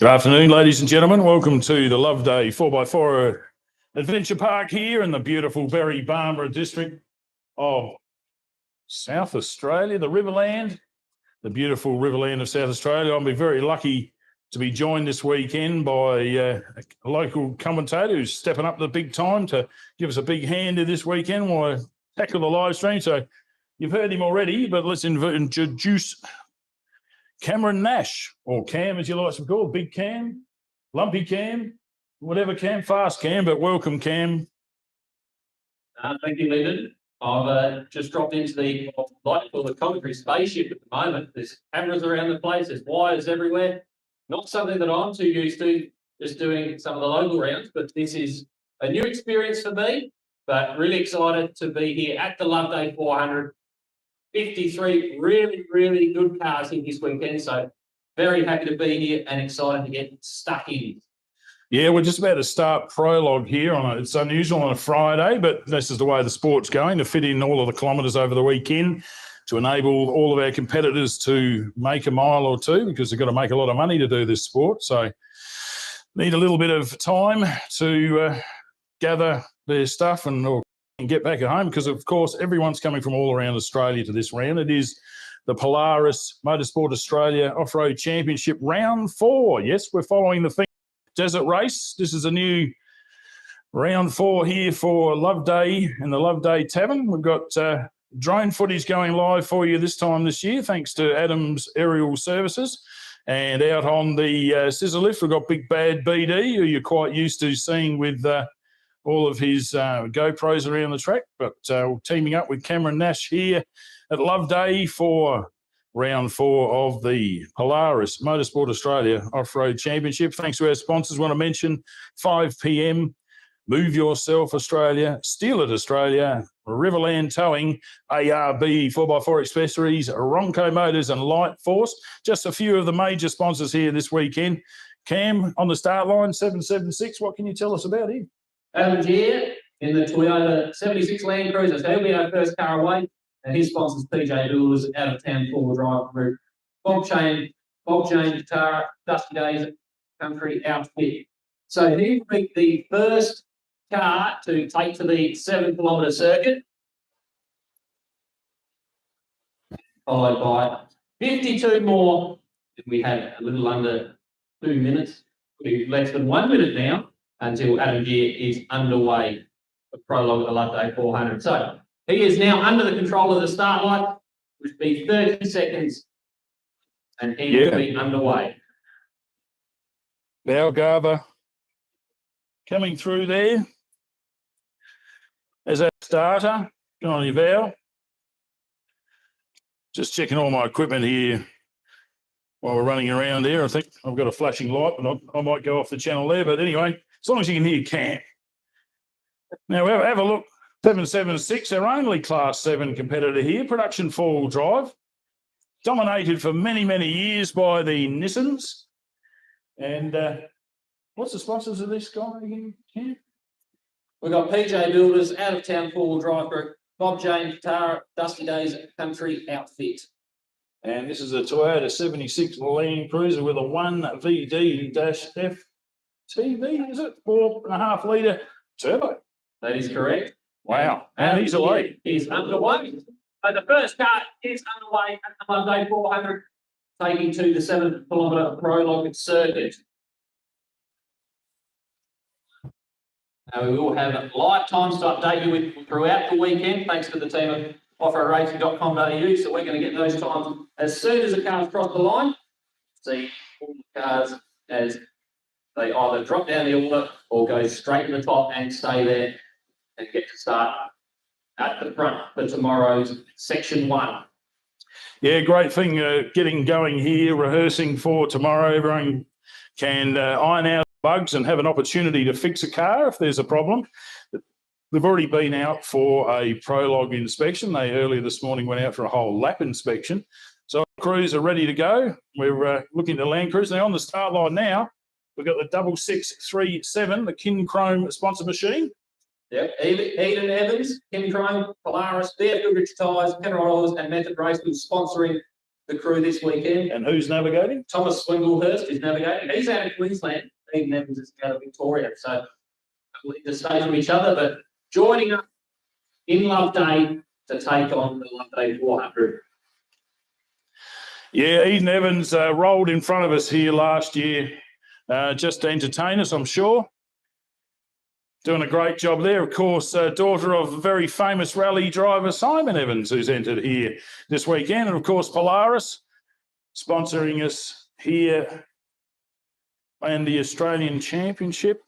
Good afternoon, ladies and gentlemen. Welcome to the Loveday 4x4 Adventure Park here in the beautiful Berry Barnborough district of South Australia, the Riverland, the beautiful Riverland of South Australia. I'll be very lucky to be joined this weekend by a local commentator who's stepping up the big time to give us a big hand in this weekend while I tackle the live stream. So you've heard him already, but let's introduce Cameron Nash, or Cam as you like to call it, Big Cam, Lumpy Cam, whatever Cam, Fast Cam, but welcome, Cam. Thank you, Lyndon. I've just dropped into the commentary spaceship at the moment. There's cameras around the place, there's wires everywhere. Not something that I'm too used to, just doing some of the local rounds, but this is a new experience for me, but really excited to be here at the Loveday 400. 53 really good cars here this weekend, so very happy to be here and excited to get stuck in. Yeah, we're just about to start Prologue here. It's unusual on a Friday, but this is the way the sport's going, to fit in all of the kilometres over the weekend to enable all of our competitors to make a mile or two, because they've got to make a lot of money to do this sport. So need a little bit of time to gather their stuff and get back at home, because of course everyone's coming from all around Australia to this round. It is the Polaris Motorsport Australia Off-Road Championship round 4. Yes, we're following the desert race. This is a new round 4 here for Loveday and the Loveday Tavern. We've got drone footage going live for you this time this year, thanks to Adam's Aerial Services. And out on the scissor lift, we've got Big Bad BD, who you're quite used to seeing with all of his GoPros around the track, but teaming up with Cameron Nash here at Loveday for round 4 of the Polaris Motorsport Australia Off-Road Championship. Thanks to our sponsors. Want to mention 5 p.m, Move Yourself Australia, Steal It Australia, Riverland Towing, ARB 4x4 Accessories, Ronco Motors and Light Force. Just a few of the major sponsors here this weekend. Cam, on the start line, 776. What can you tell us about him? Adam Gear in the Toyota 76 Land Cruiser. So he'll be our first car away. And his sponsors, PJ Doolers, Out of Town 4-wheel drive group, Bob Jane Guitar, Dusty Days Country Outfit. So he will be the first car to take to the 7-kilometre circuit, followed by 52 more. We had a little under 2 minutes, less than 1 minute now, until Adam Gear is underway for Prologue at the Loveday 400. So he is now under the control of the start light, which will be 30 seconds, and he will be underway. Valgarva coming through there as our starter. Good on you, Val. Just checking all my equipment here while we're running around here. I think I've got a flashing light, but I might go off the channel there. But anyway, as long as you can hear Cam. Now, have a look. 776, our only Class 7 competitor here, production 4-wheel drive. Dominated for many years by the Nissans. And what's the sponsors of this guy again, Cam? We've got PJ Builders, Out of Town 4-wheel drive group, Bob Jane Guitar, Dusty Days Country Outfit. And this is a Toyota 76 Land Cruiser with a 1VD-FTV, is it? 4.5 litre turbo. That is correct. Wow. And he's away. He's underway. So the first car is underway at the Loveday 400, taking to the 7-kilometre Prologue circuit. Now we will have live times to update you with throughout the weekend, thanks to the team at offroadracing.com.au. So we're going to get those times as soon as the cars cross the line. See all the cars as they either drop down the order or go straight to the top and stay there and get to start at the front for tomorrow's Section 1. Yeah, great thing getting going here, rehearsing for tomorrow. Everyone can iron out bugs and have an opportunity to fix a car if there's a problem. They've already been out for a Prologue inspection. They earlier this morning went out for a whole lap inspection. So crews are ready to go. We're looking to Land Cruiser. Now on the start line now, we've got the 6637, the Kin Chrome sponsor machine. Yep, Eden Evans, Kin Chrome, Polaris, BF Goodrich Tyres, Penrose and Method Racing sponsoring the crew this weekend. And who's navigating? Thomas Swinglehurst is navigating. He's out of Queensland. Eden Evans is out of Victoria. So we'll need to stay from each other, but joining us in Loveday to take on the Loveday 400. Yeah, Eden Evans rolled in front of us here last year just to entertain us, I'm sure. Doing a great job there. Of course, daughter of a very famous rally driver, Simon Evans, who's entered here this weekend. And, of course, Polaris sponsoring us here and the Australian Championship.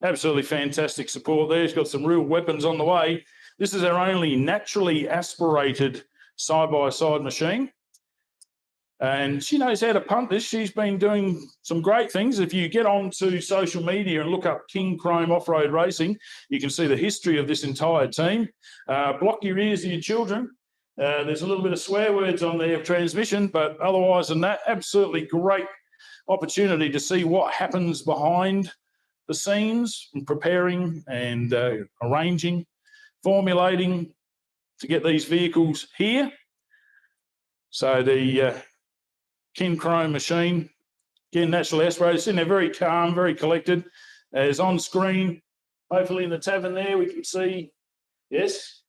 Absolutely fantastic support there. He's got some real weapons on the way. This is our only naturally aspirated side-by-side machine. And she knows how to punt this. She's been doing some great things. If you get onto social media and look up King Chrome Off-Road Racing, you can see the history of this entire team. Block your ears to your children. There's a little bit of swear words on there of transmission, but otherwise than that, absolutely great opportunity to see what happens behind the scenes and preparing and arranging, formulating to get these vehicles here. So the King Chrome machine, again, naturally aspirated, sitting there very calm, very collected, as on screen, hopefully in the tavern there, we can see, yes,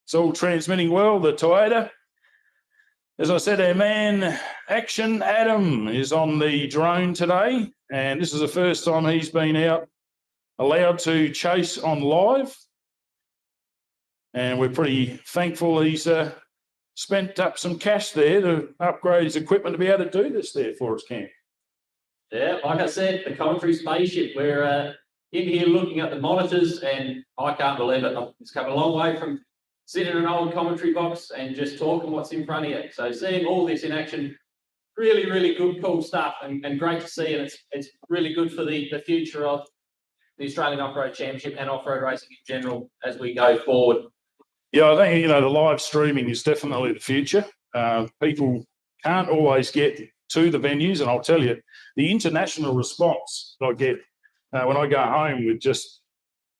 it's all transmitting well, the Toyota. As I said, our man, Action Adam, is on the drone today, and this is the first time he's been out allowed to chase on live, and we're pretty thankful he's spent up some cash there to upgrade his equipment to be able to do this there for us, Cam. Yeah, like I said, the commentary spaceship, we're in here looking at the monitors, and I can't believe it. It's come a long way from sitting in an old commentary box and just talking what's in front of you. So seeing all this in action, really, really good, cool stuff, and great to see. And it's really good for the future of the Australian Off-Road Championship and off-road racing in general as we go forward. Yeah, I think, the live streaming is definitely the future. People can't always get to the venues, and I'll tell you, the international response that I get when I go home with just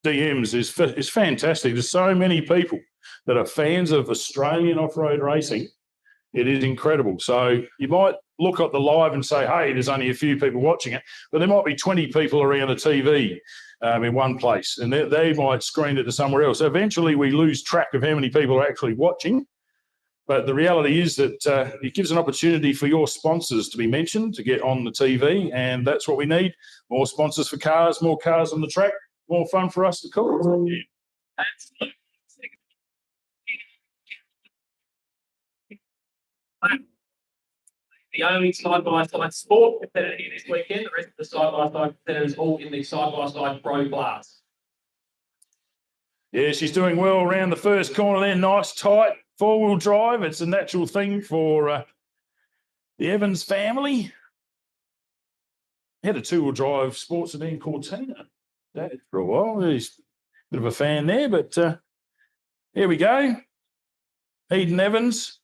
DMs is fantastic. There's so many people that are fans of Australian off-road racing. It is incredible. So you might look at the live and say, hey, there's only a few people watching it, but there might be 20 people around a TV in one place, and they might screen it to somewhere else. So eventually we lose track of how many people are actually watching. But the reality is that it gives an opportunity for your sponsors to be mentioned, to get on the TV, and that's what we need. More sponsors for cars, more cars on the track, more fun for us to call. Absolutely. The only side-by-side sport competitor here this weekend. The rest of the side-by-side competitors all in the side-by-side pro class. Yeah, she's doing well around the first corner there. Nice, tight, four-wheel drive. It's a natural thing for the Evans family. Had a two-wheel drive sports event called Cortina for a while. He's a bit of a fan there, but here we go. Eden Evans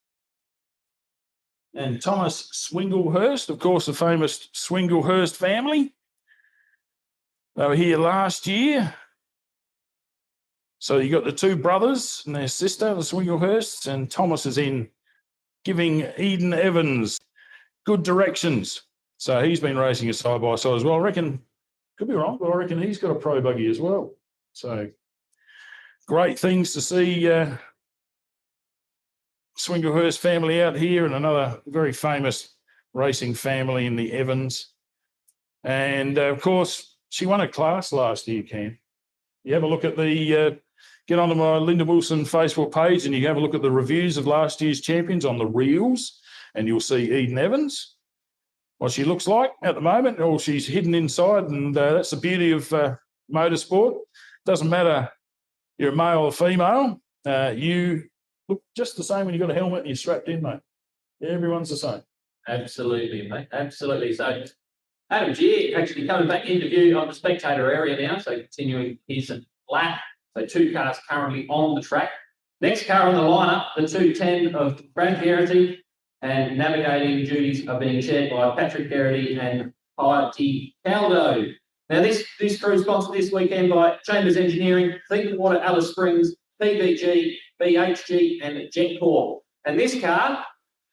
and Thomas Swinglehurst, of course, the famous Swinglehurst family. They were here last year. So you got the two brothers and their sister, the Swinglehursts, and Thomas is in giving Eden Evans good directions. So he's been racing a side-by-side as well. I reckon, could be wrong, but I reckon he's got a Pro-buggy as well. So great things to see Swinglehurst family out here, and another very famous racing family in the Evans. And, of course, she won a class last year, Cam. You have a look at the get onto my Linda Wilson Facebook page and you have a look at the reviews of last year's champions on the reels, and you'll see Eden Evans, what she looks like at the moment, or she's hidden inside, and that's the beauty of motorsport. Doesn't matter you're a male or female, you look just the same when you've got a helmet and you're strapped in, mate. Everyone's the same. Absolutely, mate. Absolutely. So Adam G actually coming back into view on the spectator area now, so continuing his lap. So two cars currently on the track. Next car on the lineup, the 210 of Brad Garrity, and navigating duties are being shared by Patrick Garrity and Heidi Caldo. Now this crew is sponsored this weekend by Chambers Engineering, Think Water, Alice Springs, PBG, BHG and Jetcore. And this car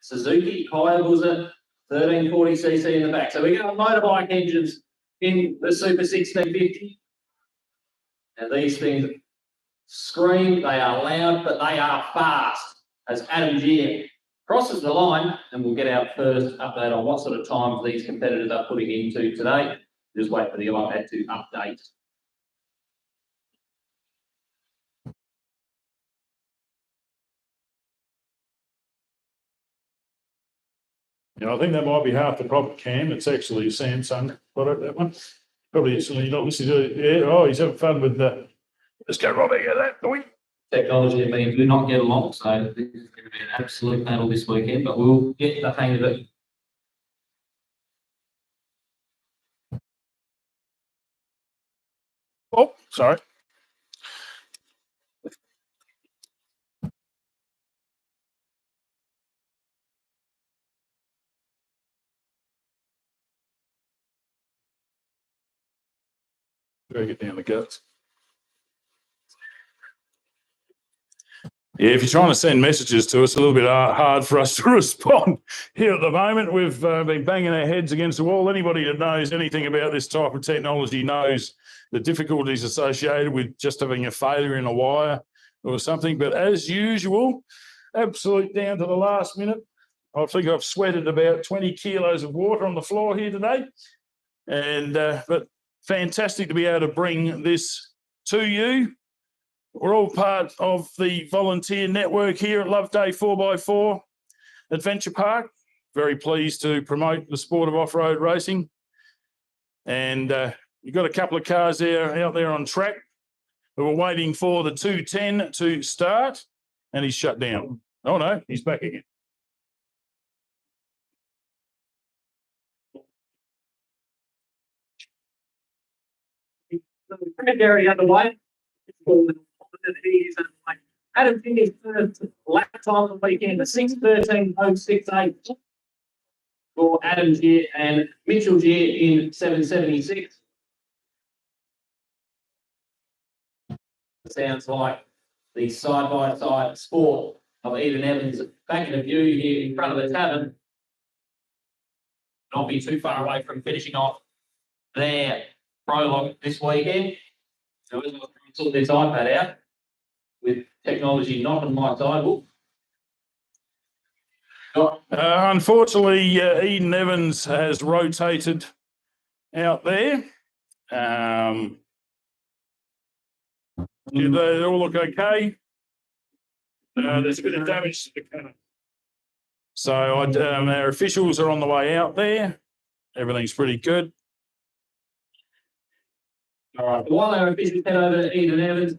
Suzuki Hayabusa 1340cc in the back. So we got motorbike engines in the Super 1650. And these things scream, they are loud, but they are fast. As Adam Gear crosses the line, and we'll get our first update on what sort of times these competitors are putting into today. Just wait for the iPad to update. Yeah, I think that might be half the problem, Cam. It's actually a Samsung product, that one. Probably you're not listening to it. Yeah, oh, he's having fun with that. Let's go right out of that, boy. Technology and me do not get along, so this is going to be an absolute battle this weekend, but we'll get the hang of it. Oh, sorry. Gotta get down the guts. Yeah, if you're trying to send messages to us, a little bit hard for us to respond here at the moment. We've been banging our heads against the wall. Anybody that knows anything about this type of technology knows the difficulties associated with just having a failure in a wire or something. But as usual, absolute down to the last minute. I think I've sweated about 20 kilos of water on the floor here today. And but fantastic to be able to bring this to you. We're all part of the volunteer network here at Loveday 4x4 Adventure Park. Very pleased to promote the sport of off-road racing. And you've got a couple of cars out there on track. We were waiting for the 210 to start, and he's shut down. Oh, no, he's back again. Secondary underway. Adam Gear's first lap time on the weekend, 6:13.068 for Adam Gear and Mitchell Gear in 7:76. Sounds like the side-by-side sport of Eden Evans back in the view here in front of the tavern. Not be too far away from finishing off their prologue this weekend. So as I sort this iPad out with technology not on my side. Unfortunately, Eden Evans has rotated out there. They all look okay. There's a bit of damage to the car. So our officials are on the way out there. Everything's pretty good. All right. While our officials head over to Eden Evans,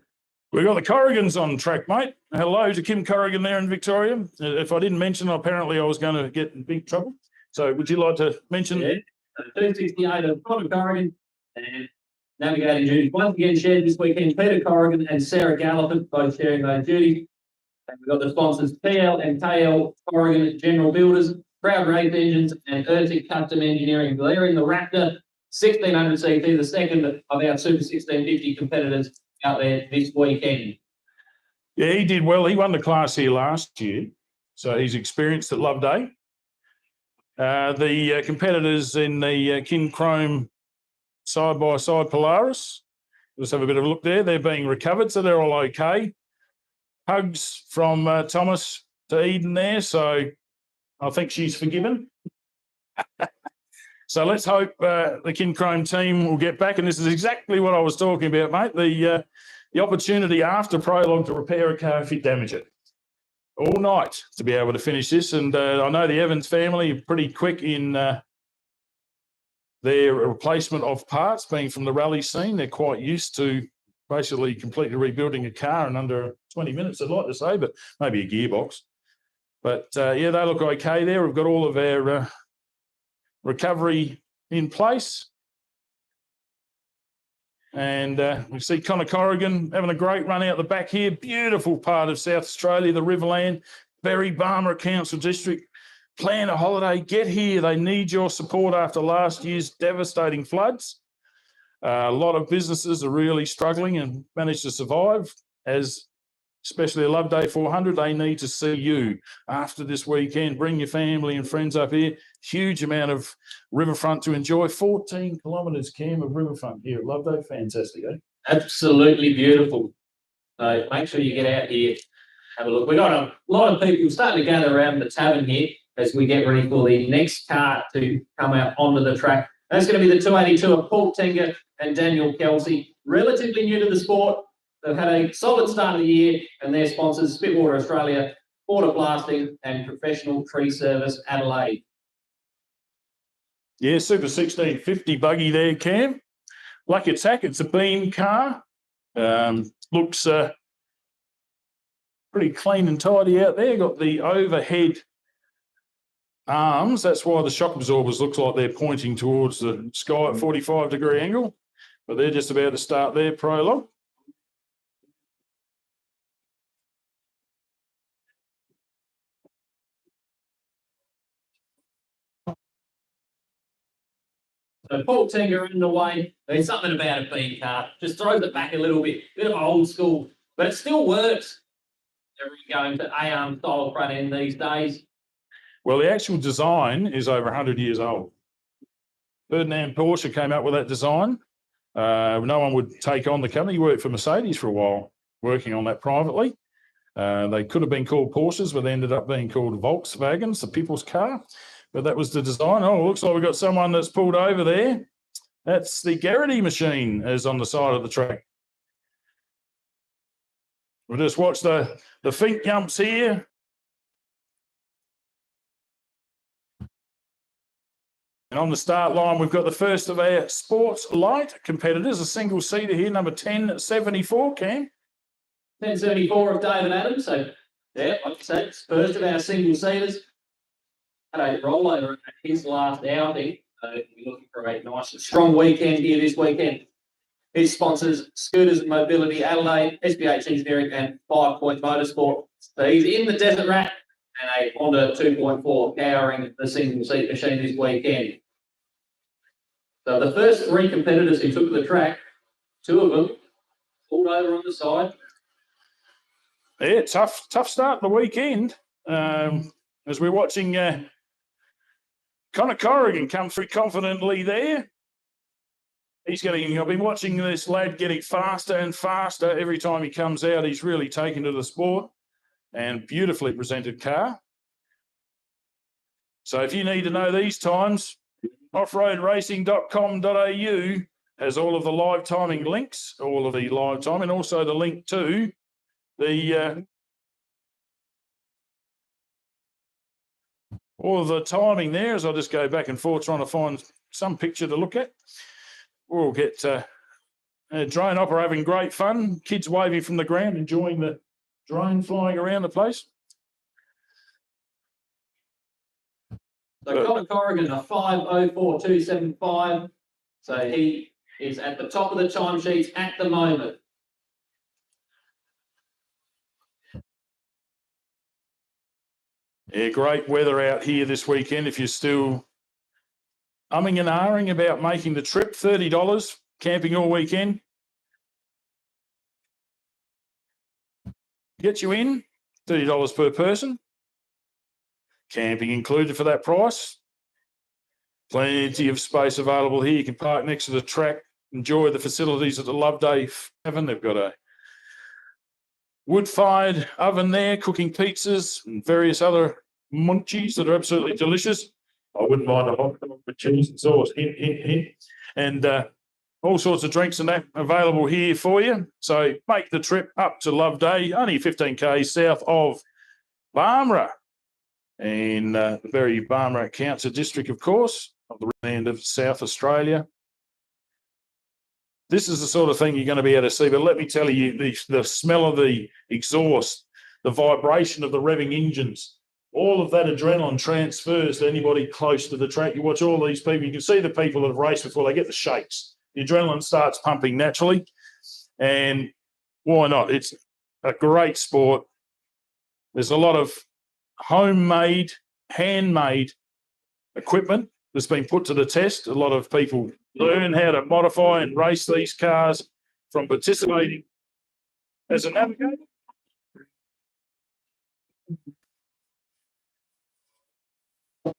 we've got the Corrigans on track, mate. Hello to Kim Corrigan there in Victoria. If I didn't mention, apparently I was going to get in big trouble. So would you like to mention? Yeah. 268 of Peter Corrigan and navigating duties. Once again shared this weekend, Peter Corrigan and Sarah Gallopin, both sharing those duties. And we've got the sponsors PL and KL Corrigan General Builders, Proud Race Engines, and Ertic Custom Engineering. They're in the Raptor 1600 CT, the second of our Super 1650 competitors out there this weekend. Yeah, he did well. He won the class here last year, so he's experienced at Loveday. The competitors in the Kin Chrome side-by-side Polaris, let's have a bit of a look there. They're being recovered, so they're all okay. Hugs from Thomas to Eden there, so I think she's forgiven. So let's hope the Kin Chrome team will get back, and this is exactly what I was talking about, mate. The opportunity after Prologue to repair a car if you damage it. All night to be able to finish this, and I know the Evans family are pretty quick in their replacement of parts, being from the rally scene. They're quite used to basically completely rebuilding a car in under 20 minutes, I'd like to say, but maybe a gearbox. But yeah, they look okay there. We've got all of our recovery in place. And we see Connor Corrigan having a great run out the back here. Beautiful part of South Australia, the Riverland, Berry Barmera Council District. Plan a holiday, get here. They need your support after last year's devastating floods. A lot of businesses are really struggling and managed to survive, as especially a Loveday 400, they need to see you after this weekend. Bring your family and friends up here. Huge amount of riverfront to enjoy. 14 kilometres, Cam, of riverfront here at Loveday. Fantastic, eh? Absolutely beautiful. So make sure you get out here, have a look. We've got a lot of people starting to gather around the tavern here as we get ready for the next car to come out onto the track. That's going to be the 282 of Paul Tenga and Daniel Kelsey. Relatively new to the sport. They've had a solid start of the year, and their sponsors, Spitwater Australia, Porter Blasting, and Professional Tree Service Adelaide. Yeah, Super 1650 buggy there, Cam. Lucky Attack, it's a beam car. Looks pretty clean and tidy out there. Got the overhead arms. That's why the shock absorbers looks like they're pointing towards the sky at 45-degree angle. But they're just about to start their Prologue. So Paul Tenga in the way. There's something about a beam car. Just throws it back a little bit. Bit of old school. But it still works. They're going to A-arm style front end these days. Well, the actual design is over 100 years old. Ferdinand Porsche came up with that design. No one would take on the company. He worked for Mercedes for a while, working on that privately. They could have been called Porsches, but they ended up being called Volkswagens, the people's car. But that was the design. Oh, looks like we've got someone that's pulled over there. That's the Garrity machine is on the side of the track. We'll just watch the feet jumps here. And on the start line, we've got the first of our sports light competitors, a single seater here, number 1074, Cam. 1074 of David Adams. So, yeah, like I said, it's first of our single seaters. Had a rollover at his last outing. So, we're looking for a nice, strong weekend here this weekend. His sponsors, Scooters and Mobility Adelaide, SBH Engineering, and 5 Point Motorsport. So, he's in the Desert Rat and a Honda 2.4 powering the single seat machine this weekend. So the first three competitors who took the track, two of them pulled over on the side. Yeah, tough start to the weekend. As we're watching Connor Corrigan come through confidently there. I've been watching this lad getting faster and faster every time he comes out. He's really taken to the sport. And beautifully presented car. So if you need to know these times, offroadracing.com.au has all of the live timing links, all of the live time, and also the link to the all of the timing there. As I just go back and forth trying to find some picture to look at. We'll get a drone operator having great fun, kids waving from the ground, enjoying the drone flying around the place. So Colin Corrigan, a 5:04.275. So he is at the top of the timesheets at the moment. Yeah, great weather out here this weekend. If you're still umming and ahhing about making the trip, $30 camping all weekend. Get you in, $30 per person. Camping included for that price. Plenty of space available here. You can park next to the track, enjoy the facilities at the Loveday Tavern. They've got a wood-fired oven there, cooking pizzas and various other munchies that are absolutely delicious. I wouldn't mind a hot dog with cheese and sauce. Hint, hint, hint. And all sorts of drinks and that available here for you. So make the trip up to Loveday, only 15k south of Barmera. In the very Barmera Council district, of course, of the land of South Australia. This is the sort of thing you're going to be able to see. But let me tell you, the smell of the exhaust, the vibration of the revving engines, all of that adrenaline transfers to anybody close to the track. You watch all these people, you can see the people that have raced before, they get the shakes. The adrenaline starts pumping naturally. And why not? It's a great sport. There's a lot of homemade, handmade equipment that's been put to the test. A lot of people learn how to modify and race these cars from participating as a navigator The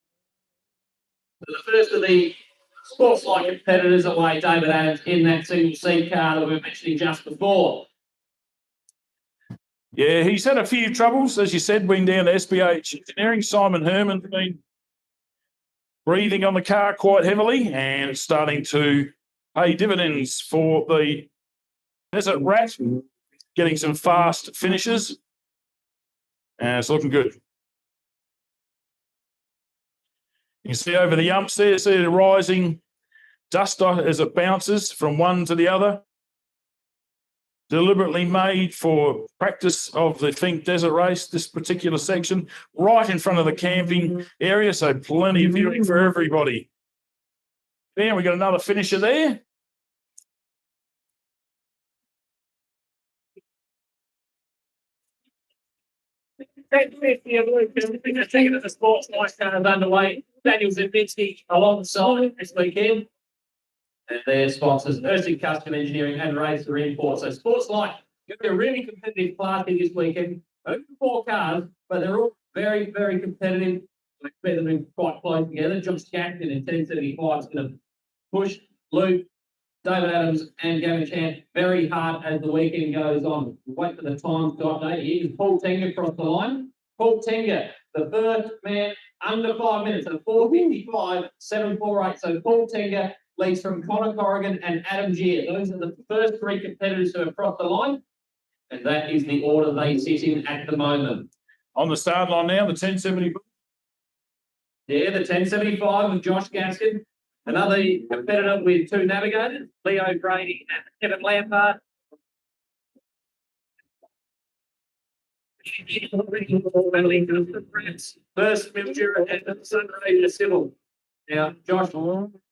first of the sports-like competitors away, David Adams, in that single seat car that we were mentioning just before. Yeah, he's had a few troubles, as you said, been down to SBH Engineering. Simon Herman's been breathing on the car quite heavily, and it's starting to pay dividends for the Desert Rat, getting some fast finishes. And it's looking good. You can see over the umps there, see the rising dust as it bounces from one to the other. Deliberately made for practice of the Fink Desert Race, this particular section, right in front of the camping area, so plenty of viewing for everybody. There, we got another finisher there. The sports nice cars underway. Daniel Zibitsky alongside this weekend. And their sponsors, Nursing Custom Engineering and Razor Import. So Sports Light, going to be a really competitive party this weekend. Only 4 cars, but they're all very, very competitive. I expect them to be quite close together. Josh Jackson in 1075 is going to push Luke, David Adams and Gavin Chant very hard as the weekend goes on. Wait for the times to update. Here's Paul Tenga across the line. Paul Tenga, the first man under 5 minutes, so 4:55, 7:48. So Paul Tenga leads from Connor Corrigan and Adam Gier. Those are the first 3 competitors who have crossed the line, and that is the order they sit in at the moment. On the start line now, the 1070. Yeah, the 1075 with Josh Gaskin. Another competitor with 2 navigators, Leo Brady and Kevin Lampard. First Mildura and Sunray Civil. Now, Josh,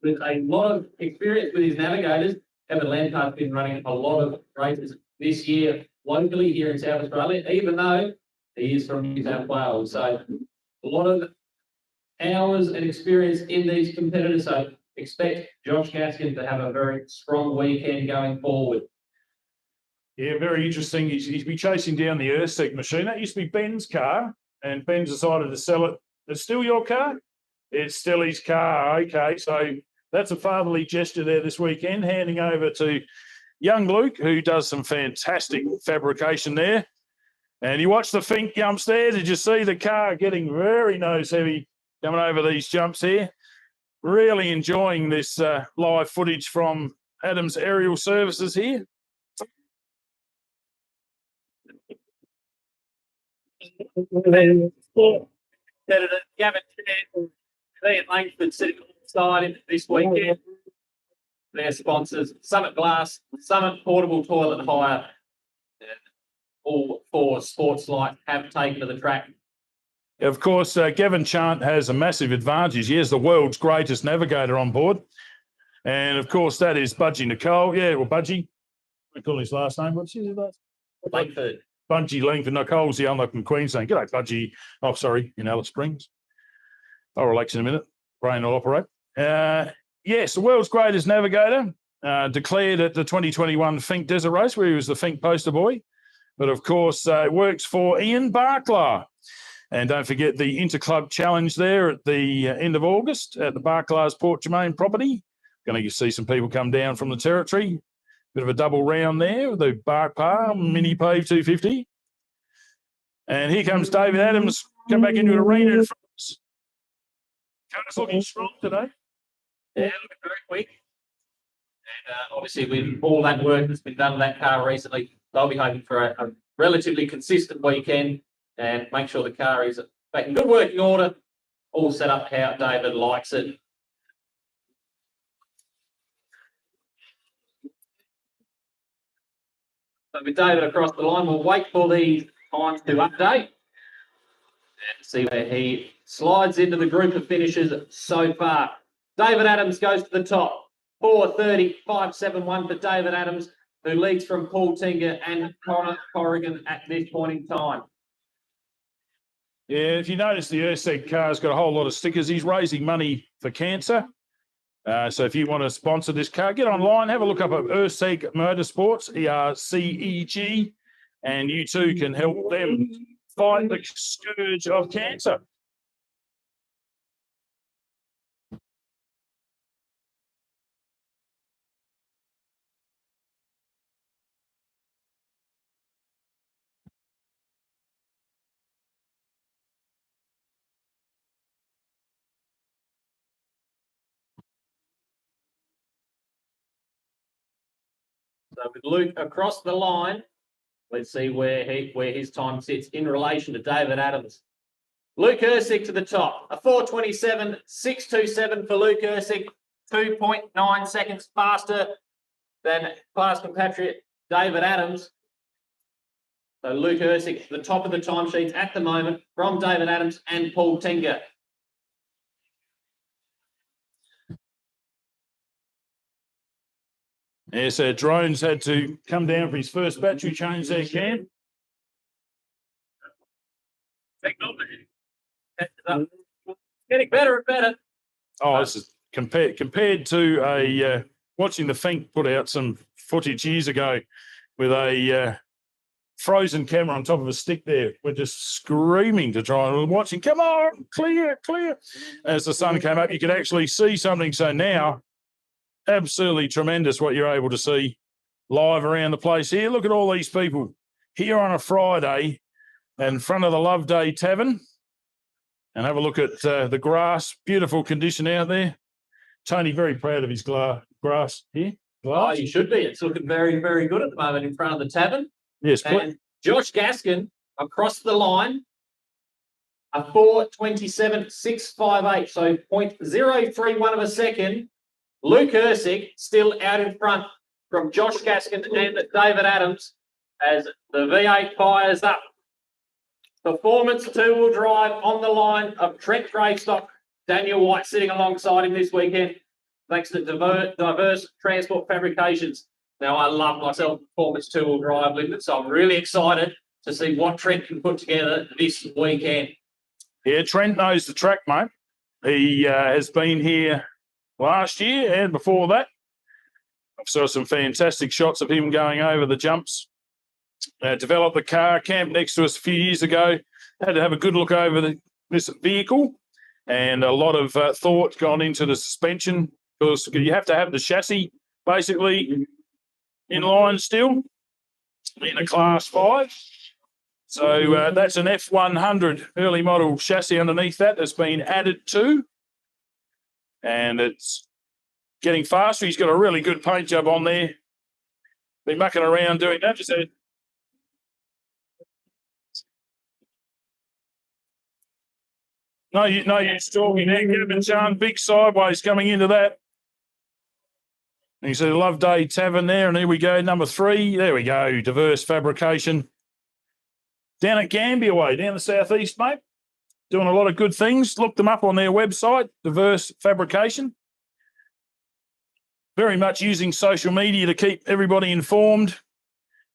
with a lot of experience with his navigators, Kevin Lampard's been running a lot of races this year locally here in South Australia, even though he is from New South Wales. So a lot of hours and experience in these competitors. So expect Josh Gaskin to have a very strong weekend going forward. Yeah, very interesting. He's been chasing down the Earthsec machine. That used to be Ben's car, and Ben decided to sell it. It's still your car? It's still his car. Okay, so that's a fatherly gesture there this weekend, handing over to young Luke, who does some fantastic fabrication there. And you watch the Fink jumps there. Did you see the car getting very nose heavy coming over these jumps here? Really enjoying this live footage from Adams Aerial Services here. Gavin Ian Langford sitting alongside this weekend. Their sponsors, Summit Glass, Summit Portable Toilet Hire, and all 4 Sports Light have taken to the track. Of course, Gavin Chant has a massive advantage. He is the world's greatest navigator on board. And, of course, that is Budgie Nicole. Yeah, well, Budgie. I call his last name. What's his last name? Langford. Budgie Langford. Nicole's the unlock from Queensland. G'day, Budgie. Oh, sorry, in Alice Springs. I'll relax in a minute. Brain will operate. Yes, the world's greatest navigator, declared at the 2021 Fink Desert Race, where he was the Fink poster boy. But, of course, works for Ian Barkla. And don't forget the Interclub Challenge there at the end of August at the Barkla's Port Germain property. Going to see some people come down from the territory. Bit of a double round there with the Bark Par Mini Pave 250. And here comes David Adams. Come back into the arena in front of us. Car's looking strong today. Yeah, looking very quick. And obviously, with all that work that's been done on that car recently, they'll be hoping for a relatively consistent weekend and make sure the car is back in good working order, all set up how David likes it. So with David across the line, we'll wait for the times to update and see where he slides into the group of finishers so far. David Adams goes to the top. 4:30.571 for David Adams, who leads from Paul Tinga and Connor Corrigan at this point in time. Yeah, if you notice, the Earthsec car's got a whole lot of stickers. He's raising money for cancer. So if you want to sponsor this car, get online, have a look up at Earthsec Motorsports, ERCEG, and you too can help them fight the scourge of cancer. So with Luke across the line, let's see where his time sits in relation to David Adams. Luke Ersick to the top, a 4:27.627 for Luke Ersick, 2.9 seconds faster than class compatriot David Adams. So Luke Ersick, the top of the timesheets at the moment from David Adams and Paul Tenga. Yeah, so Drones had to come down for his first battery change there, Cam. Technology. Getting better and better. Oh, this is compared to a watching the Fink put out some footage years ago with a frozen camera on top of a stick there. We're just screaming to try and watching. Come on, clear. As the sun came up, you could actually see something. So now, absolutely tremendous what you're able to see live around the place here. Look at all these people here on a Friday in front of the Loveday Tavern. And have a look at the grass. Beautiful condition out there. Tony, very proud of his grass here. Oh, you should be. It's looking very, very good at the moment in front of the tavern. Yes, and Josh Gaskin across the line, a 4:27.658, so 0.031 of a second. Luke Ersick still out in front from Josh Gaskin and David Adams as the V8 fires up. Performance two-wheel drive on the line of Trent Greystock. Daniel White sitting alongside him this weekend, thanks to Diverse Transport Fabrications. Now, I love myself performance two-wheel drive, Lyndon, so I'm really excited to see what Trent can put together this weekend. Yeah, Trent knows the track, mate. He has been here last year and before that. I saw some fantastic shots of him going over the jumps. Developed the car, camped next to us a few years ago. Had to have a good look over this vehicle, and a lot of thought gone into the suspension, because you have to have the chassis basically in line still in a Class 5. So that's an F100 early model chassis underneath that that's been added to, and it's getting faster. He's got a really good paint job on there. Been mucking around doing that. Just had No use talking there, Gavin Chan. Big sideways coming into that. And you see the Loveday Tavern there, and here we go, number 3. There we go, Diverse Fabrication. Down at Gambia way, down the southeast, mate. Doing a lot of good things. Look them up on their website, Diverse Fabrication. Very much using social media to keep everybody informed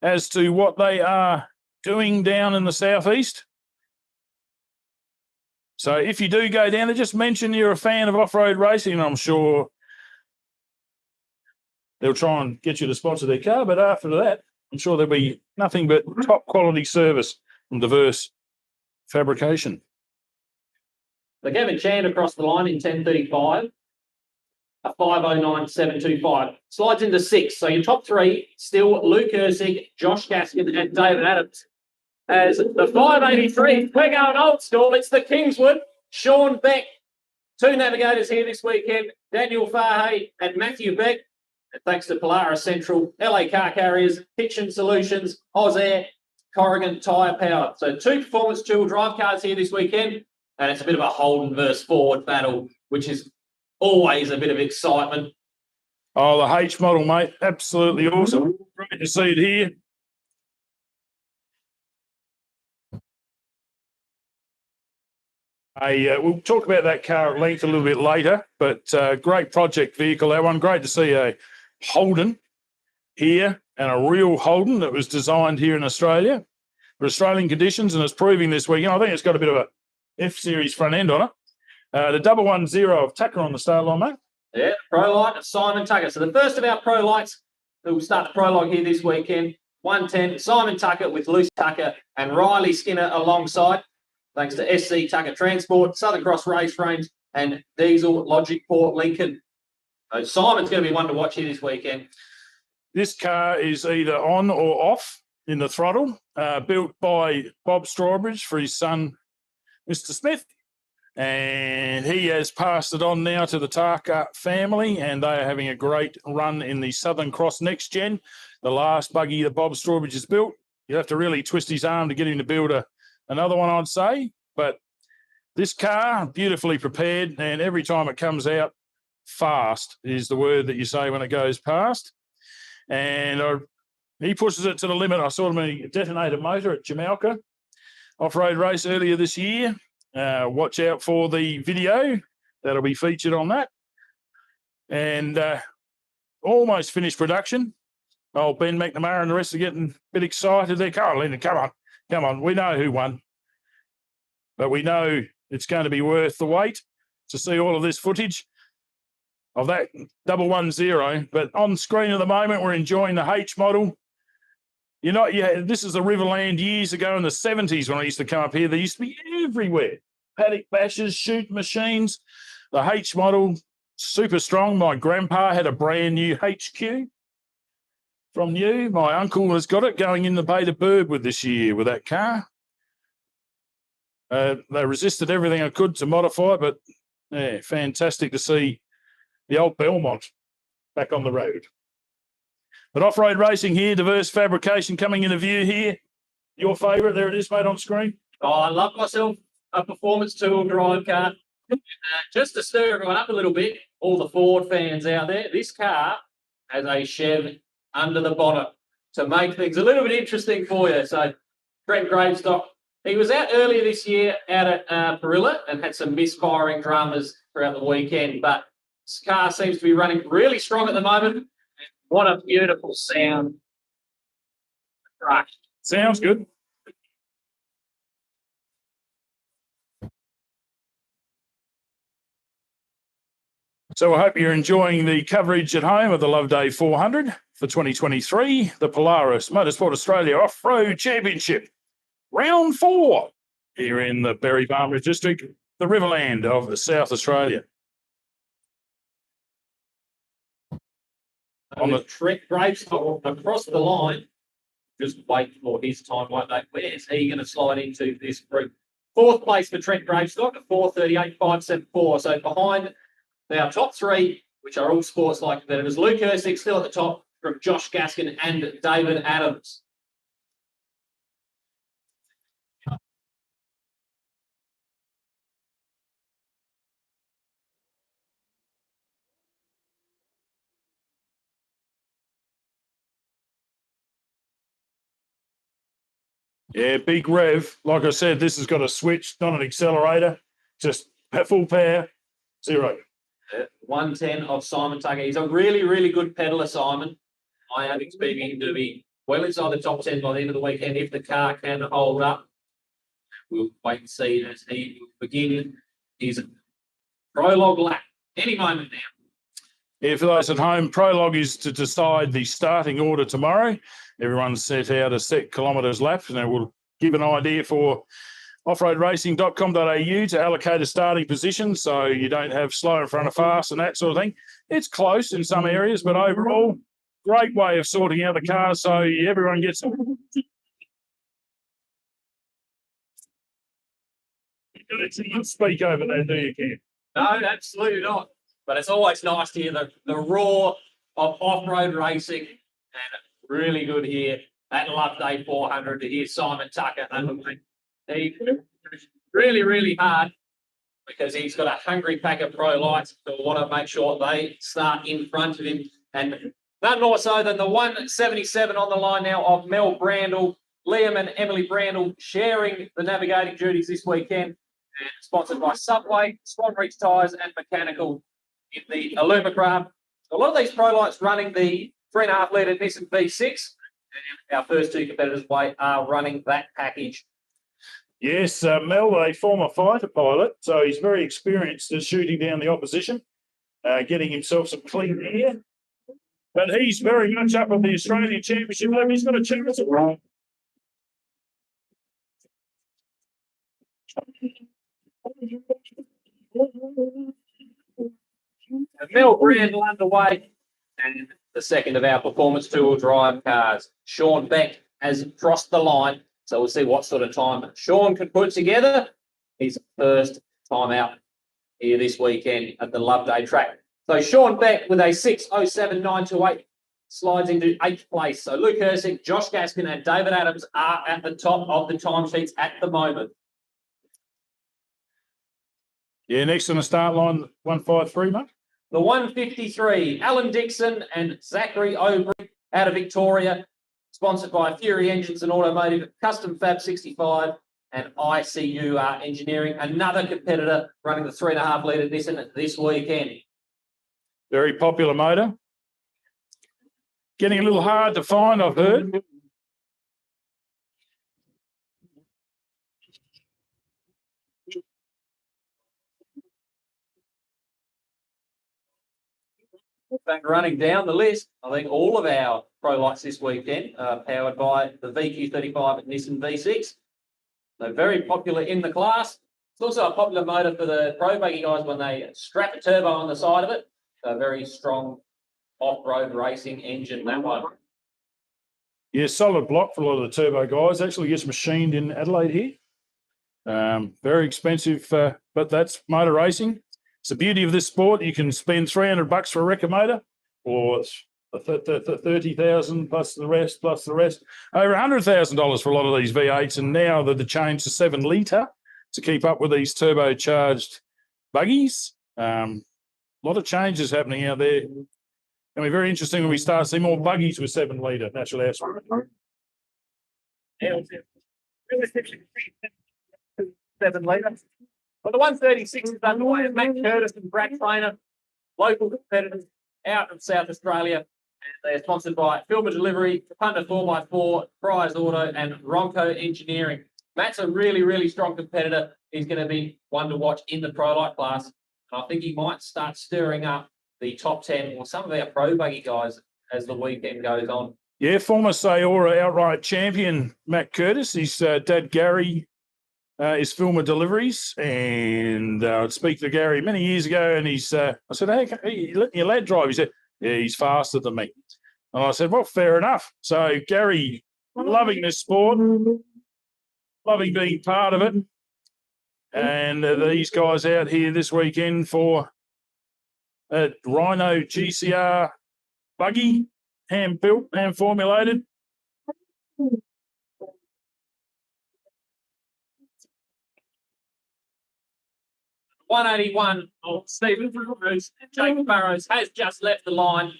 as to what they are doing down in the southeast. So if you do go down there, just mention you're a fan of off-road racing, and I'm sure they'll try and get you to sponsor their car. But after that, I'm sure there'll be nothing but top quality service from Diverse Fabrication. So Gavin Chan across the line in 10:35, a 5:09.725. Slides into 6. So your top 3, still Luke Ersick, Josh Gaskin and David Adams. As the 583, we're going old school. It's the Kingswood, Sean Beck. 2 navigators here this weekend, Daniel Fahey and Matthew Beck. And thanks to Polaris Central, LA Car Carriers, Kitchen Solutions, Ozair, Corrigan Tyre Power. So 2 performance two-wheel drive cars here this weekend. And it's a bit of a Holden versus Ford battle, which is always a bit of excitement. Oh, the H model, mate. Absolutely awesome. Great to see it here. We'll talk about that car at length a little bit later, but great project vehicle, that one. Great to see a Holden here, and a real Holden that was designed here in Australia for Australian conditions, and it's proving this weekend. I think it's got a bit of a F-Series front end on it. The 110 of Tucker on the start line, mate. Yeah, Pro-lite of Simon Tucker. So the first of our Pro-lites, we'll start the Prologue here this weekend. 110, Simon Tucker with Lucy Tucker and Riley Skinner alongside, thanks to SC Tucker Transport, Southern Cross Race Frames, and Diesel Logic Port Lincoln. So Simon's going to be one to watch here this weekend. This car is either on or off in the throttle, built by Bob Strawbridge for his son, Mr. Smith. And he has passed it on now to the Tucker family, and they are having a great run in the Southern Cross Next Gen, the last buggy that Bob Strawbridge has built. You have to really twist his arm to get him to build another one, I'd say. But this car, beautifully prepared, and every time it comes out, fast is the word that you say when it goes past. And he pushes it to the limit. I saw him in a detonator motor at Jamalca off-road race earlier this year. Watch out for the video. That'll be featured on that. And almost finished production. Oh, Ben McNamara and the rest are getting a bit excited there. Carolina, come on. We know who won. But we know it's going to be worth the wait to see all of this footage of that 110. But on screen at the moment, we're enjoying the H model. This is the Riverland years ago in the 70s when I used to come up here. They used to be everywhere. Paddock bashes, shoot machines. The H model, super strong. My grandpa had a brand new HQ from new. My uncle has got it going in the Bay to Birdwood this year with that car. They resisted everything I could to modify it, but yeah, fantastic to see the old Belmont back on the road. But off-road racing here, diverse fabrication coming into view here. Your favourite, there it is, mate, on screen. Oh, I love myself a performance two-wheel drive car. Just to stir everyone up a little bit, all the Ford fans out there, this car has a Chev under the bonnet to make things a little bit interesting for you. So Trent Gravestock, he was out earlier this year out at Parilla and had some misfiring dramas throughout the weekend, but this car seems to be running really strong at the moment. What a beautiful sound. Right. Sounds good. So I hope you're enjoying the coverage at home of the Loveday 400 for 2023, the Polaris Motorsport Australia Off-Road Championship, Round 4, here in the Berry Farm District, the Riverland of South Australia. On the Trent Gravestock across the line, just wait for his time, won't they? Where's he going to slide into this group? Fourth place for Trent Gravestock at 4:38.574. So behind our top three, which are all sports like competitors, Luke Ersick still at the top from Josh Gaskin and David Adams. Yeah, big rev. Like I said, this has got a switch, not an accelerator, just full power, zero. 110 of Simon Tucker. He's a really, really good peddler, Simon. I am expecting him to be well inside the top 10 by the end of the weekend if the car can hold up. We'll wait and see as he will begin his prologue lap any moment now. Yeah, for those at home, Prologue is to decide the starting order tomorrow. Everyone's set out a set kilometres lap, and it will give an idea for offroadracing.com.au to allocate a starting position so you don't have slow in front of fast and that sort of thing. It's close in some areas, but overall, great way of sorting out the cars so everyone gets them. You don't speak over there, do you, Ken? No, absolutely not. But it's always nice to hear the roar of off-road racing, and really good here at Loveday 400 to hear Simon Tucker underway. He really, really hard because he's got a hungry pack of Pro-lites who want to make sure they start in front of him. And none more so than the 177 on the line now of Mel Brandle, Liam and Emily Brandle sharing the navigating duties this weekend, and sponsored by Subway, Swan Reach Tyres and Mechanical in the Alumacraft. A lot of these Pro-lites running the 3.5 litre Nissan V6, and our first two competitors are running that package. Yes, Mel, a former fighter pilot, so he's very experienced at shooting down the opposition, getting himself some clean air. But he's very much up on the Australian Championship level. He's got a chance to run. Mel Brandle underway, and the second of our performance two-wheel drive cars. Sean Beck has crossed the line, so we'll see what sort of time Sean can put together. His first time out here this weekend at the Loveday track. So Sean Beck with a 6:07.928 slides into 8th place. So Luke Hersick, Josh Gaskin and David Adams are at the top of the timesheets at the moment. Yeah, next on the start line, 153, mate. The 153, Alan Dixon and Zachary Aubrey out of Victoria, sponsored by Fury Engines and Automotive, Custom Fab 65 and ICUR Engineering, another competitor running the 3.5 litre Nissan this weekend. Very popular motor. Getting a little hard to find, I've heard. Back running down the list, I think all of our Pro-lites this weekend are powered by the VQ35 and Nissan V6. So very popular in the class. It's also a popular motor for the Pro-buggy guys when they strap a turbo on the side of it. So very strong off-road racing engine, that one. Yeah, solid block for a lot of the turbo guys. Actually gets machined in Adelaide here. Very expensive, but that's motor racing. It's the beauty of this sport. You can spend $300 for a wrecker motor, or 30,000 plus the rest, over $100,000 for a lot of these V8s. And now that they changed to 7 litre to keep up with these turbocharged buggies. A lot of changes happening out there. It'll be very interesting when we start seeing more buggies with 7 litre natural air. 7 litre. Well, the 136 is underway. Matt Curtis and Brad Trainer, local competitors out of South Australia. And they're sponsored by Filmer Delivery, Punter 4x4, Fryers Auto, and Ronco Engineering. Matt's a really, really strong competitor. He's going to be one to watch in the Pro-lite class. And I think he might start stirring up the top 10 or some of our Pro-buggy guys as the weekend goes on. Yeah, former Sayora outright champion, Matt Curtis. His dad, Gary, is Filmer Deliveries, and I'd speak to Gary many years ago, and he's I said, hey, let your lad drive. He said, yeah, he's faster than me. And I said, well, fair enough. So Gary, loving this sport, loving being part of it, and these guys out here this weekend for a Rhino GCR buggy, hand-built, hand-formulated. 181 of Stephen Burrows. Jacob Burrows has just left the line.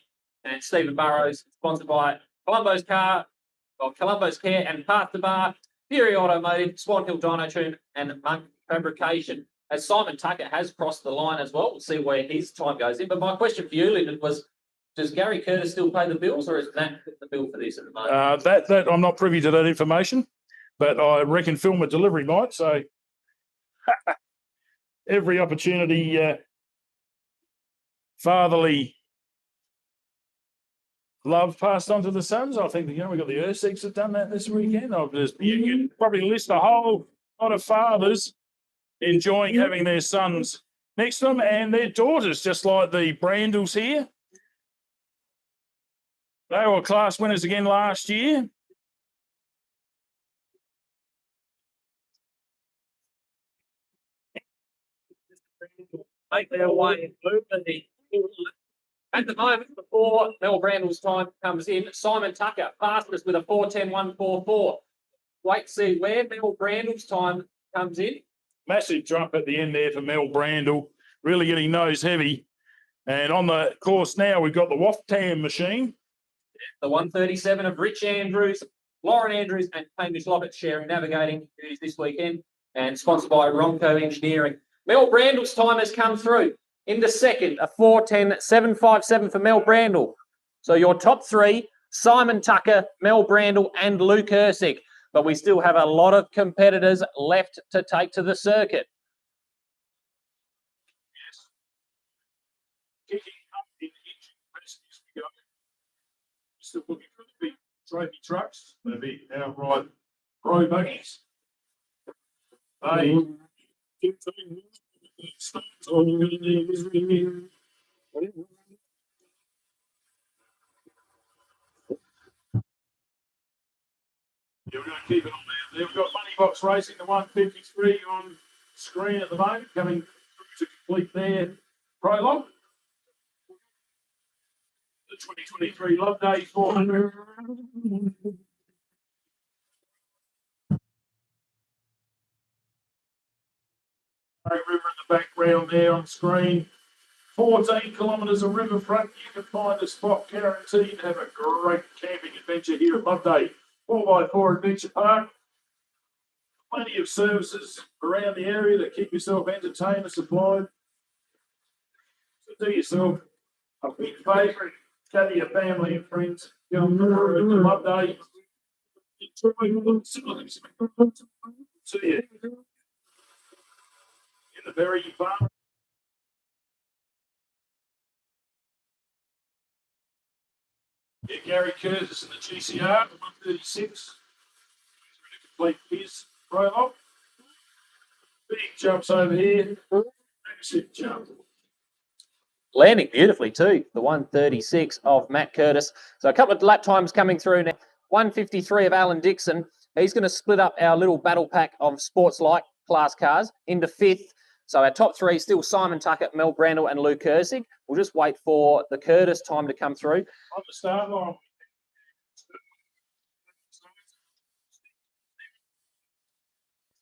And Stephen Burrows, sponsored by Columbo's Care and Parts to Bar, Fury Automotive, Swan Hill Dyno Tune, and Monk Fabrication. As Simon Tucker has crossed the line as well. We'll see where his time goes in. But my question for you, Lyndon, was, does Gary Curtis still pay the bills, or is Matt the bill for this at the moment? That I'm not privy to that information, but I reckon Filmer Delivery might. So every opportunity, fatherly love passed on to the sons. I think, we've got the Ursicks have done that this weekend. You can probably list a whole lot of fathers enjoying having their sons next to them and their daughters, just like the Brandles here. They were class winners again last year. Make their way at the moment, before Mel Brandle's time comes in, Simon Tucker, fastest with a 4:10.144. Wait to see where Mel Brandle's time comes in. Massive jump at the end there for Mel Brandle, really getting nose heavy. And on the course now, we've got the Waftam machine. The 137 of Rich Andrews, Lauren Andrews, and Hamish Lockett sharing navigating duties this weekend, and sponsored by Ronco Engineering. Mel Brandle's time has come through. In the second, a 4:10.757 for Mel Brandle. So your top three, Simon Tucker, Mel Brandle, and Luke Hersick. But we still have a lot of competitors left to take to the circuit. Kicking up in each race as we go. Still looking for the big trophy trucks, the big outright Pro-buggies. They Yeah, we're going to keep it on there. We've got Money Box Racing, the 153 on screen at the moment, coming through to complete their prologue. The 2023 Loveday 400. River in the background there on screen. 14 kilometres of riverfront. You can find a spot guaranteed to have a great camping adventure here at Loveday 4x4 Adventure Park. Plenty of services around the area to keep yourself entertained and supplied. So do yourself a big favour and gather your family and friends. Get on the road to Loveday. See you in the very farm. Yeah, Gary Curtis in the GCR, 136. He's ready to complete his prologue. Big jumps over here. Massive jump. Landing beautifully too, the 136 of Matt Curtis. So a couple of lap times coming through now. 153 of Alan Dixon. He's going to split up our little battle pack of Sports-Like class cars into fifth. So our top three still Simon Tuckett, Mel Brandle and Lou Kersig. We'll just wait for the Curtis time to come through. On the start line.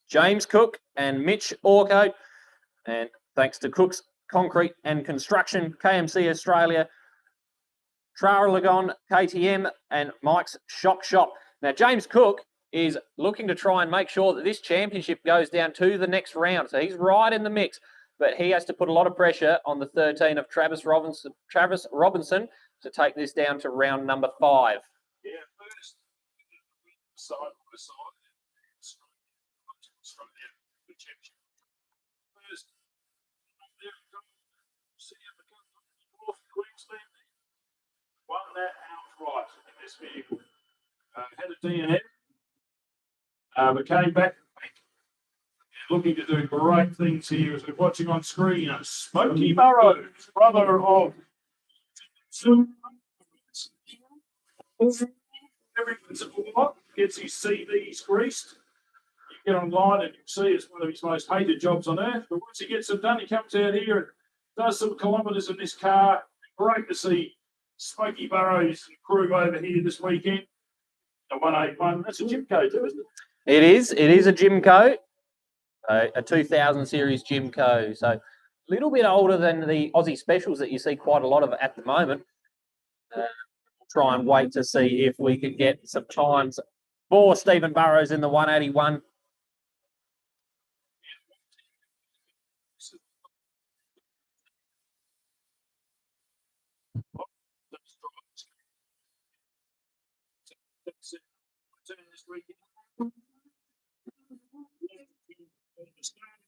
James Cook and Mitch Orco. And thanks to Cook's Concrete and Construction, KMC Australia, Prologue, KTM and Mike's Shock Shop. Now, James Cook is looking to try and make sure that this championship goes down to the next round. So he's right in the mix, but he has to put a lot of pressure on the 13 of Travis Robinson to take this down to round number 5. Yeah, first side by side. First, North Queensland won that outright in this vehicle. Had a DNF, but came back looking to do great things here as we're watching on screen. Smokey Burrows, brother of everyone's gets his CVs greased. You get online and you see it's one of his most hated jobs on earth. But once he gets them done, he comes out here and does some kilometres in this car. Great to see Smokey Burrows and crew over here this weekend. The 181, that's a Jimco too, isn't it? It is a Jimco, a 2000 series Jimco. So a little bit older than the Aussie Specials that you see quite a lot of at the moment. We'll try and wait to see if we could get some times for Stephen Burrows in the 181.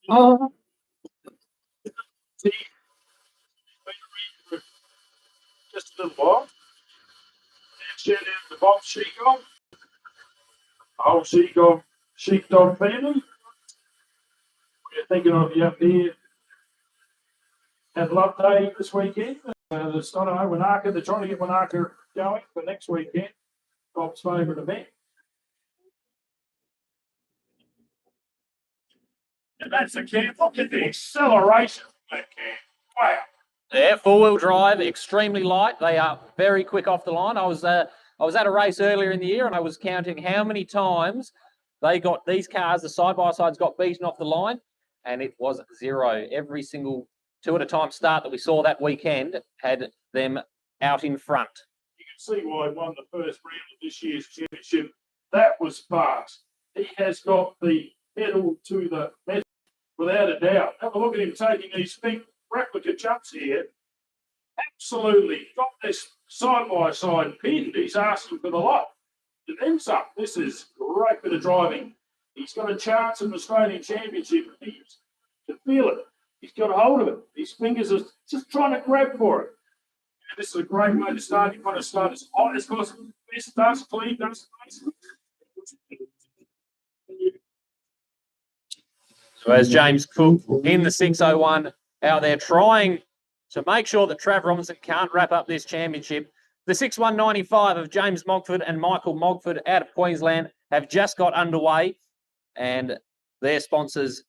Oh. Just a little while. Shout out to Bob Sheepdog. Old Sheepdog family. We're thinking of you up here at Loveday this weekend. There's, I don't know, Wanaka. They're trying to get Wanaka going for next weekend. Bob's favourite event. And that's the cam. Look at the acceleration of that cam. Wow. Yeah, four-wheel drive, extremely light. They are very quick off the line. I was at a race earlier in the year and I was counting how many times they got these cars, the side-by-sides got beaten off the line, and it was 0. Every single two-at-a-time start that we saw that weekend had them out in front. You can see why he won the first round of this year's championship. That was fast. He has got the pedal to the metal, without a doubt. Have a look at him taking these big replica jumps here. Absolutely got this side-by-side pinned. He's asking for the lot. And then some. This is great bit of driving. He's got a chance in the Australian Championship. He can feel it. He's got a hold of it. His fingers are just trying to grab for it. this is a great way to start. You want to start as hot as possible. Best dust, clean dust. So as James Cook in the 601 out there trying to make sure that Trav Robinson can't wrap up this championship. The 6195 of James Mogford and Michael Mogford out of Queensland have just got underway, and their sponsors,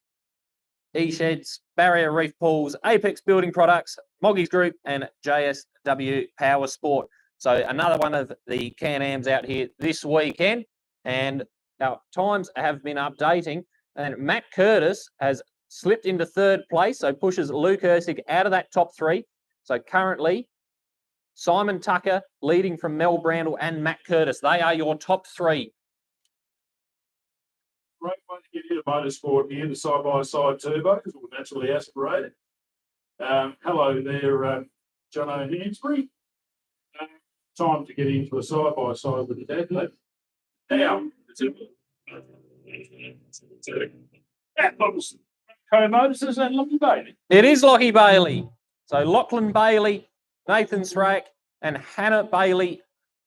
E-Sheds, Barrier Reef Pools, Apex Building Products, Moggies Group, and JSW Power Sport. So another one of the Can-Ams out here this weekend, and our times have been updating, and Matt Curtis has slipped into third place, so pushes Luke Ursig out of that top three. So currently, Simon Tucker leading from Mel Brandle and Matt Curtis. They are your top three. Great way to get into motorsport here, the side-by-side turbo, because we're naturally aspirated. Hello there, John O'Hansbury. Time to get into a side-by-side with the dad. Now, co-motors, is that Lockie Bailey? It is Lockie Bailey. So Lachlan Bailey, Nathan Strack, and Hannah Bailey,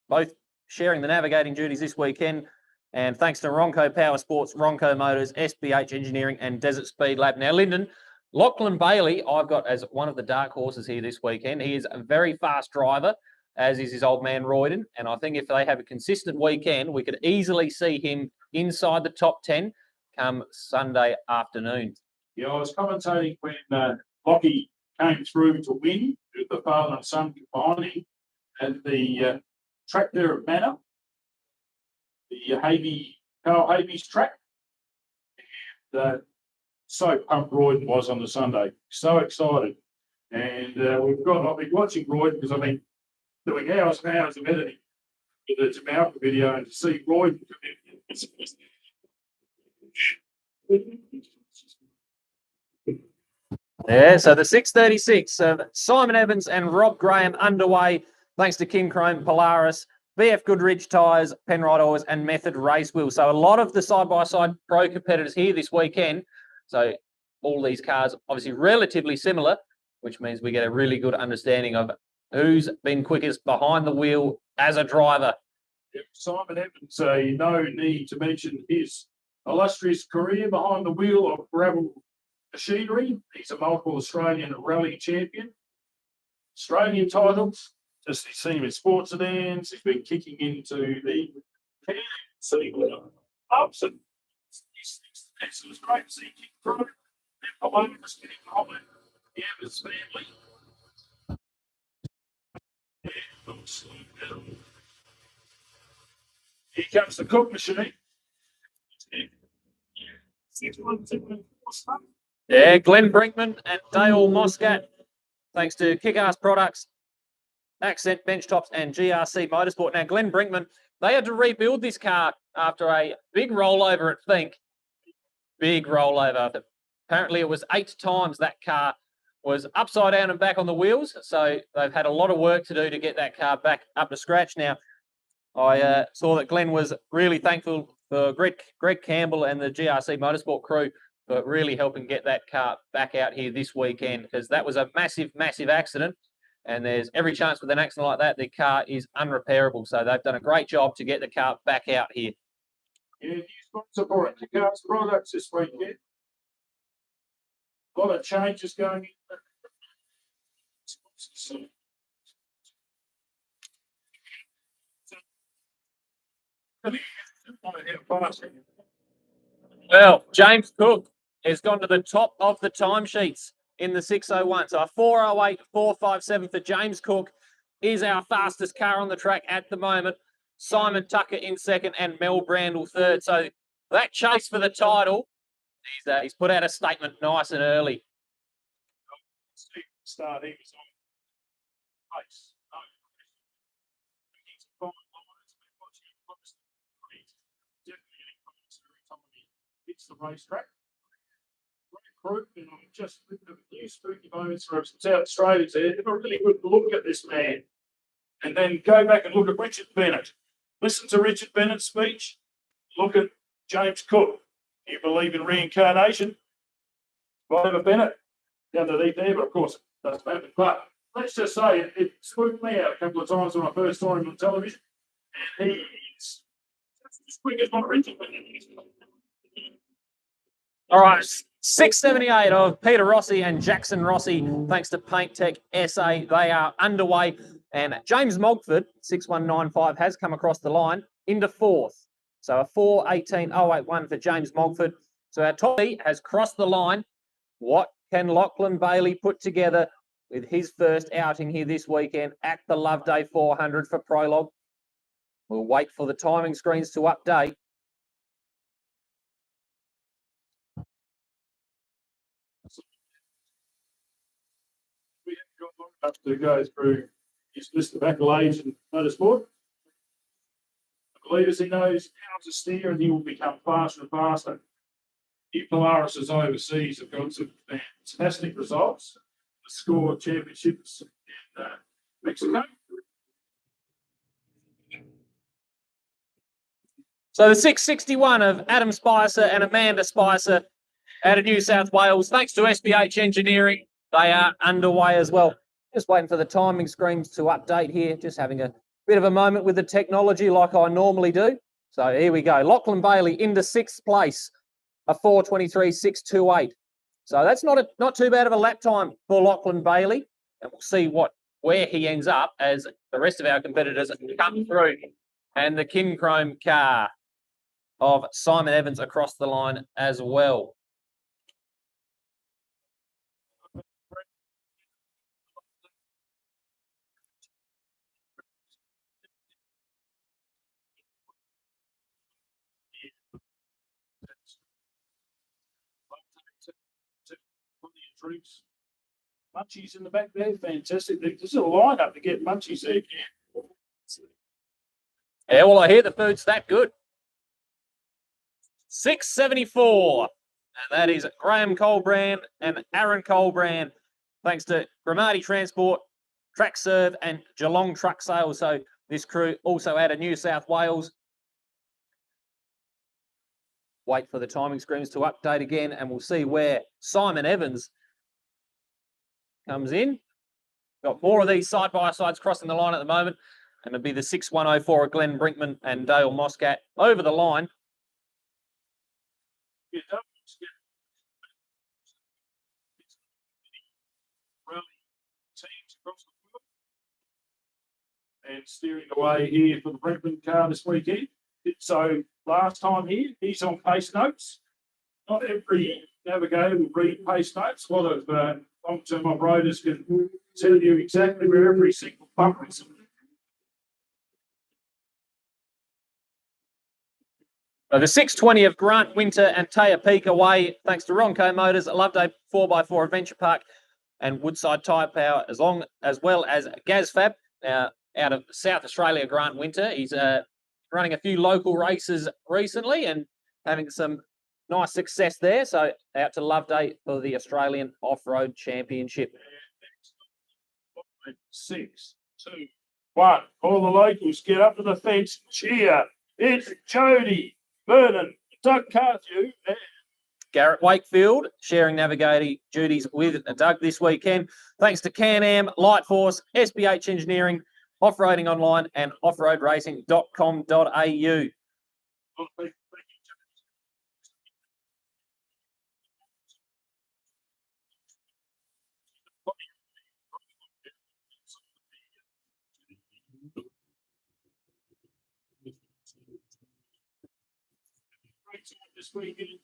both sharing the navigating duties this weekend. And thanks to Ronco Power Sports, Ronco Motors, SBH Engineering, and Desert Speed Lab. Now, Lyndon, Lachlan Bailey, I've got as one of the dark horses here this weekend. He is a very fast driver, as is his old man Royden. And I think if they have a consistent weekend, we could easily see him inside the top 10 come Sunday afternoon. Yeah, I was commentating when Lockie came through to win with the father and son combining at the track there at Manor, the Carl Havey's track. And so pumped Royden was on the Sunday. So excited. And I've been watching Royden because I've been doing hours and hours of editing for the Jamaica video, and to see Royden come in. Yeah, so the 636 of Simon Evans and Rob Graham underway, thanks to Kim Chrome, Polaris, BF Goodrich Tyres, Penrite Oils, and Method Race Wheels. So a lot of the side-by-side pro competitors here this weekend. So all these cars obviously relatively similar, which means we get a really good understanding of who's been quickest behind the wheel as a driver. Simon Evans, no need to mention his illustrious career behind the wheel of gravel machinery. He's a multiple Australian rally champion. Australian titles. Just seen him in sports sedans. He's been kicking into the ups, and it was great to see him through. And Polaris getting behind the Evans family. Here comes the Cook machine. Yeah, Glenn Brinkman and Dale Moscat, thanks to Kick-Ass Products, Accent Bench Tops, and GRC Motorsport. Now, Glenn Brinkman, they had to rebuild this car after a big rollover at Think. Big rollover. Apparently, it was 8 times that car was upside down and back on the wheels. So they've had a lot of work to do to get that car back up to scratch. Now, I saw that Glenn was really thankful for Greg Campbell and the GRC Motorsport crew for really helping get that car back out here this weekend, because that was a massive, massive accident. And there's every chance with an accident like that, the car is unrepairable. So they've done a great job to get the car back out here. Yeah, new sponsor for it. Kick-Ass Products this weekend. A lot of changes going in. Well, James Cook has gone to the top of the timesheets in the 601. So a 4:08.457 for James Cook is our fastest car on the track at the moment. Simon Tucker in second and Mel Brandle third. So that chase for the title, he's put out a statement nice and early. Start, he was on pace. Hits the racetrack. Great group, and I'm just looking at a few spooky moments from South Australia there. Have a really good look at this man, and then go back and look at Richard Bennett. Listen to Richard Bennett's speech. Look at James Cook. You believe in reincarnation? Whatever Bennett underneath there, but of course it doesn't matter. But let's just say it spooked me out a couple of times when I first saw him on television. And he's as quick as my Richard. All right, 678 of Peter Rossi and Jackson Rossi, thanks to Paint Tech SA. They are underway. And James Mogford, 6195, has come across the line into fourth. So a 4:18.081 for James Mogford. So our top has crossed the line. What can Lachlan Bailey put together with his first outing here this weekend at the Loveday 400 for Prologue? We'll wait for the timing screens to update. We haven't got long enough to go through his list of accolades in motorsport. I believe as he knows how to steer, and he will become faster and faster. New Polaris' overseas have got some fantastic results. The score championships in Mexico. So the 661 of Adam Spicer and Amanda Spicer out of New South Wales, thanks to SBH Engineering, they are underway as well. Just waiting for the timing screens to update here, just having a bit of a moment with the technology like I normally do. So here we go. Lachlan Bailey into sixth place, a 4:23.628. So that's not too bad of a lap time for Lachlan Bailey. And we'll see where he ends up as the rest of our competitors come through. And the Kin Chrome car of Simon Evans across the line as well. Drinks. Munchies in the back there, fantastic. There's a lineup to get munchies there. Yeah, well, I hear the food's that good. 674. And that is Graham Colbrand and Aaron Colbrand, thanks to Gramati Transport, Track Serve, and Geelong Truck Sales. So this crew also out of New South Wales. Wait for the timing screens to update again, and we'll see where Simon Evans comes in. Got more of these side-by-sides crossing the line at the moment, and it'll be the 6104 of Glenn Brinkman and Dale Moscat over the line. And steering away here for the Brinkman car this weekend. So last time here, he's on pace notes. Not every navigator will read pace notes. A lot of long-term operators can tell you exactly where every single pump is. The 620 of Grant Winter and Taya Peak away, thanks to Ronco Motors, Loveday 4x4 Adventure Park, and Woodside Tyre Power, as well as GazFab. Now, out of South Australia, Grant Winter. He's running a few local races recently and having some nice success there. So out to Loveday for the Australian Off-Road Championship. 6, 2, 1. All the locals get up to the fence. Cheer. It's Jody, Vernon, Doug Carthew, and Garrett Wakefield sharing navigating duties with Doug this weekend. Thanks to Can-Am, Light Force, SBH Engineering, Off-Roading Online, and offroadracing.com.au. This weekend,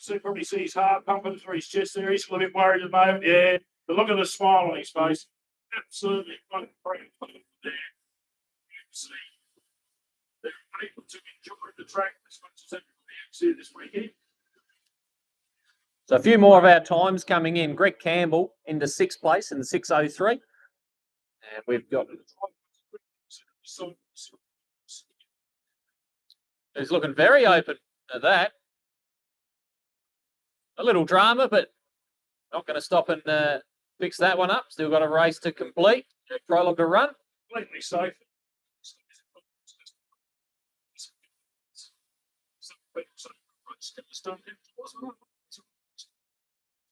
you probably see his heart pumping through his chest there. He's a little bit worried at the moment. Yeah, but look at the smile on his face. Absolutely there. You see, they're able to enjoy the track as much as everybody else here this weekend. So a few more of our times coming in. Greg Campbell into sixth place in the 6:03. And we've got... He's looking very open at that. A little drama, but not going to stop and fix that one up. Still got a race to complete. Prologue to run. Completely safe.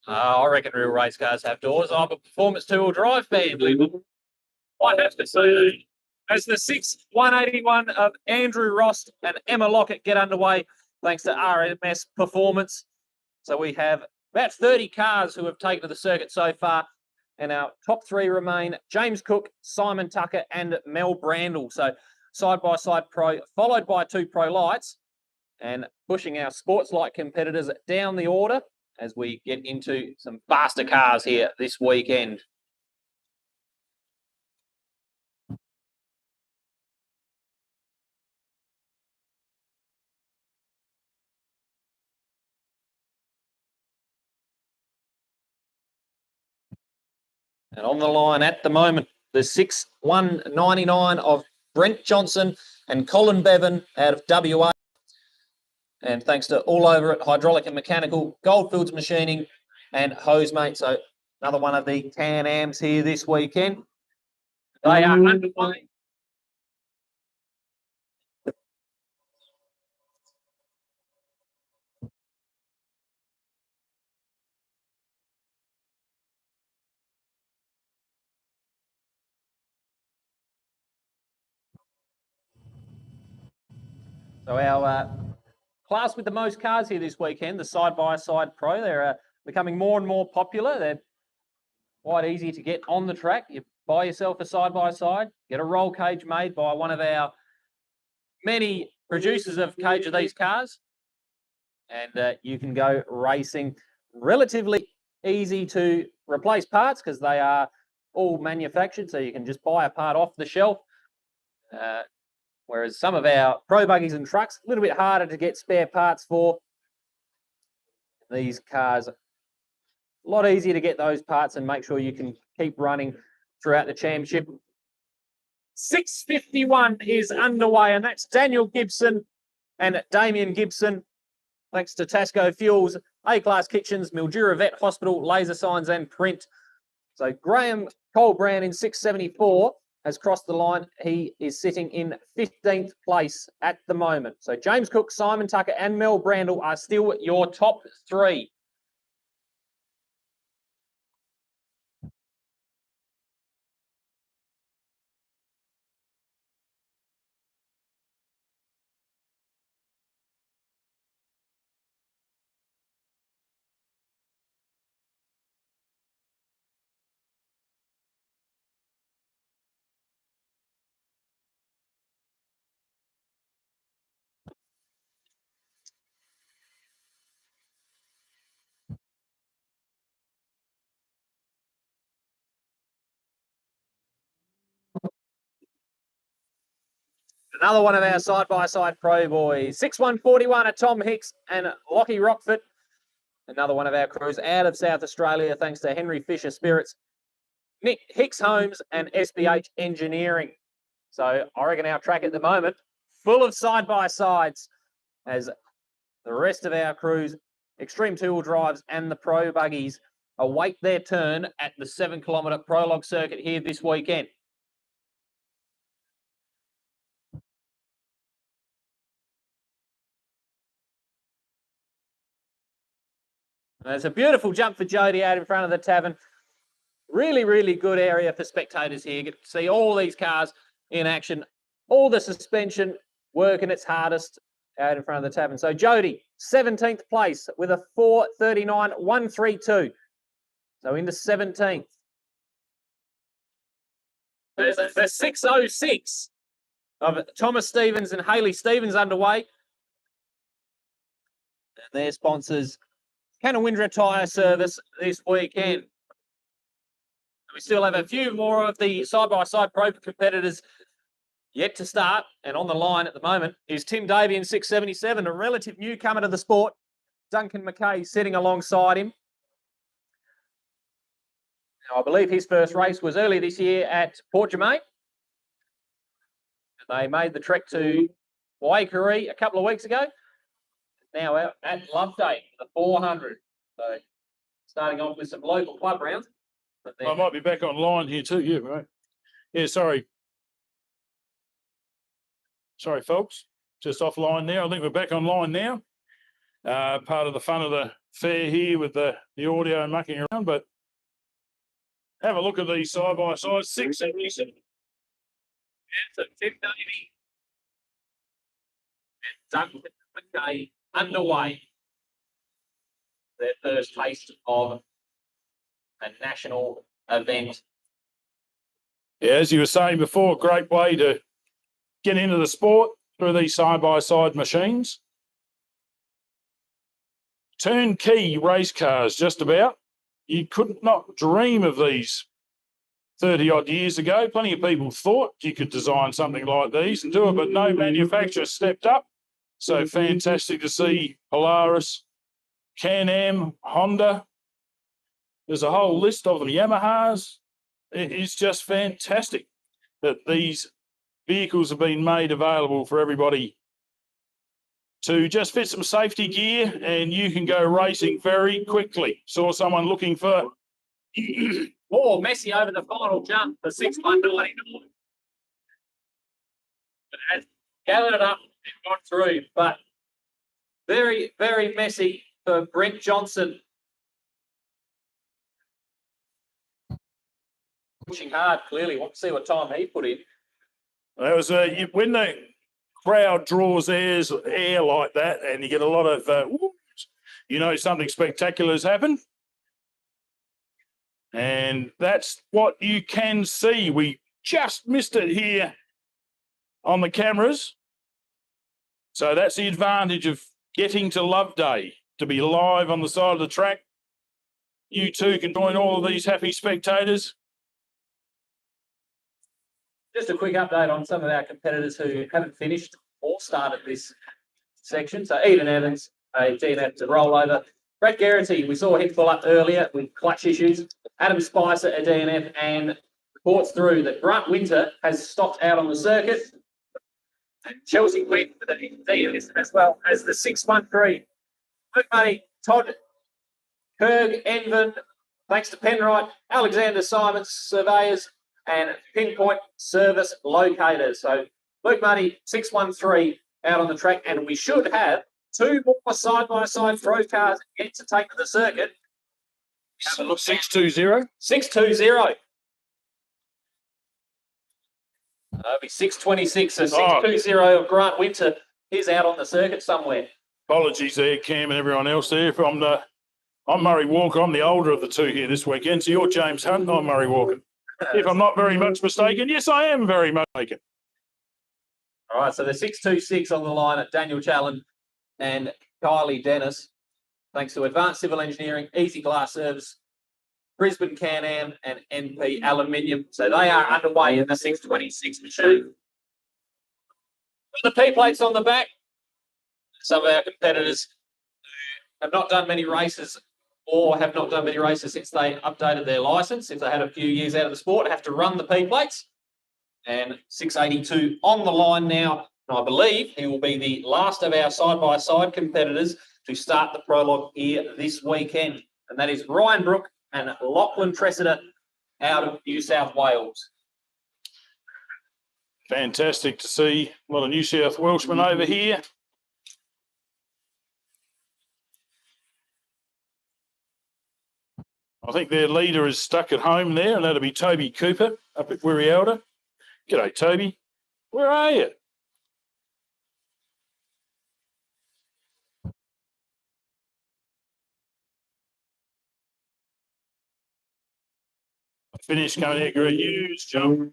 I reckon real race cars have doors. I'm a performance two-wheel drive fan. I have to say, as the 6-181 of Andrew Ross and Emma Lockett get underway, thanks to RMS Performance. So we have about 30 cars who have taken to the circuit so far, and our top three remain James Cook, Simon Tucker, and Mel Brandle. So side-by-side pro, followed by two Pro-lites, and pushing our sports light competitors down the order as we get into some faster cars here this weekend. And on the line at the moment, the 6-199 of Brent Johnson and Colin Bevan out of WA. And thanks to All Over It, Hydraulic and Mechanical, Goldfields Machining, and Hosemate. So another one of the Can-Ams here this weekend. They are underway. So our class with the most cars here this weekend, the side-by-side pro, they're becoming more and more popular. They're quite easy to get on the track. You buy yourself a side-by-side, get a roll cage made by one of our many producers of cage of these cars, and you can go racing. Relatively easy to replace parts because they are all manufactured, so you can just buy a part off the shelf. Whereas some of our pro buggies and trucks, a little bit harder to get spare parts for. These cars, a lot easier to get those parts and make sure you can keep running throughout the championship. 6:51 is underway, and that's Daniel Gibson and Damien Gibson, thanks to Tasco Fuels, A-Class Kitchens, Mildura Vet Hospital, Laser Signs and Print. So Graham Colbrand in 674 has crossed the line. He is sitting in 15th place at the moment. So James Cook, Simon Tucker and Mel Brandle are still your top three. Another one of our side-by-side pro boys. 6-141 at Tom Hicks and Lockie Rockford. Another one of our crews out of South Australia, thanks to Henry Fisher Spirits, Nick Hicks Homes and SBH Engineering. So I reckon our track at the moment, full of side-by-sides, as the rest of our crews, Extreme Two-Wheel Drives and the Pro Buggies, await their turn at the 7-kilometre Prologue circuit here this weekend. It's a beautiful jump for Jody out in front of the tavern. Really, really good area for spectators here. You get to see all these cars in action, all the suspension working its hardest out in front of the tavern. So Jody, 17th place with a 4:39.132. So into 17th. There's the 6:06 of Thomas Stevens and Hayley Stevens underway. And their sponsors, Canawindra Tyre Service this weekend. We still have a few more of the side-by-side pro competitors yet to start, and on the line at the moment is Tim Davey in 677, a relative newcomer to the sport. Duncan McKay sitting alongside him. Now, I believe his first race was early this year at Port Germain. They made the trek to Waikari a couple of weeks ago. Now out at Loveday, the 400. So starting off with some local club rounds. I might be back online here too. Yeah, right. Yeah, sorry. Sorry, folks. Just offline now. I think we're back online now. Part of the fun of the fair here with the audio mucking around, but have a look at these side by side. 677. So 1080. Done. Okay, underway. Their first taste of a national event. Yeah, as you were saying before, great way to get into the sport through these side-by-side machines. Turnkey race cars, just about. You could not dream of these 30-odd years ago. Plenty of people thought you could design something like these and do it, but no manufacturer stepped up. So fantastic to see Polaris, Can-Am, Honda. There's a whole list of them, Yamahas. It's just fantastic that these vehicles have been made available for everybody to just fit some safety gear and you can go racing very quickly. Saw someone looking for... Oh, Messi over the final jump for 6.99. Has gathered it up and gone through, but very, very messy for Brent Johnson. Pushing hard, clearly. Want to see what time he put in. That was when the crowd draws air like that and you get a lot of, you know, something spectacular has happened. And that's what you can see. We just missed it here on the cameras. So that's the advantage of getting to Loveday, to be live on the side of the track. You too can join all of these happy spectators. Just a quick update on some of our competitors who haven't finished or started this section. So Eden Evans, a DNF to rollover. Brett Garrity, we saw him pull up earlier with clutch issues. Adam Spicer, a DNF, and reports through that Grant Winter has stopped out on the circuit. And Chelsea went with a DNF as well as the 613. Luke Money, Todd Kerg, Envin, thanks to Penrite, Alexander Simons, Surveyors, and Pinpoint Service Locators. So Luke Money, 613 out on the track, and we should have two more side-by-side pro cars yet to take to the circuit. Have a look. 620. 620. That'll be 626. So 620 of Grant Winter is out on the circuit somewhere. Apologies there, Cam and everyone else there. I'm Murray Walker. I'm the older of the two here this weekend. So you're James Hunt. I'm Murray Walker. If I'm not very much mistaken, yes, I am very much mistaken. All right, so the 626 on the line at Daniel Challen and Kylie Dennis, thanks to Advanced Civil Engineering, Easy Glass Service, Brisbane Can-Am, and NP Aluminium. So they are underway in the 626 machine. The P plates on the back. Some of our competitors have not done many races or have not done many races since they updated their licence. If they had a few years out of the sport, have to run the P plates. And 682 on the line now. And I believe he will be the last of our side-by-side competitors to start the prologue here this weekend. And that is Ryan Brook and Lachlan Tressida out of New South Wales. Fantastic to see a lot of New South Welshmen over here. I think their leader is stuck at home there, and that'll be Toby Cooper up at Wirialda. G'day, Toby. Where are you? Finish coming out, great news, jump.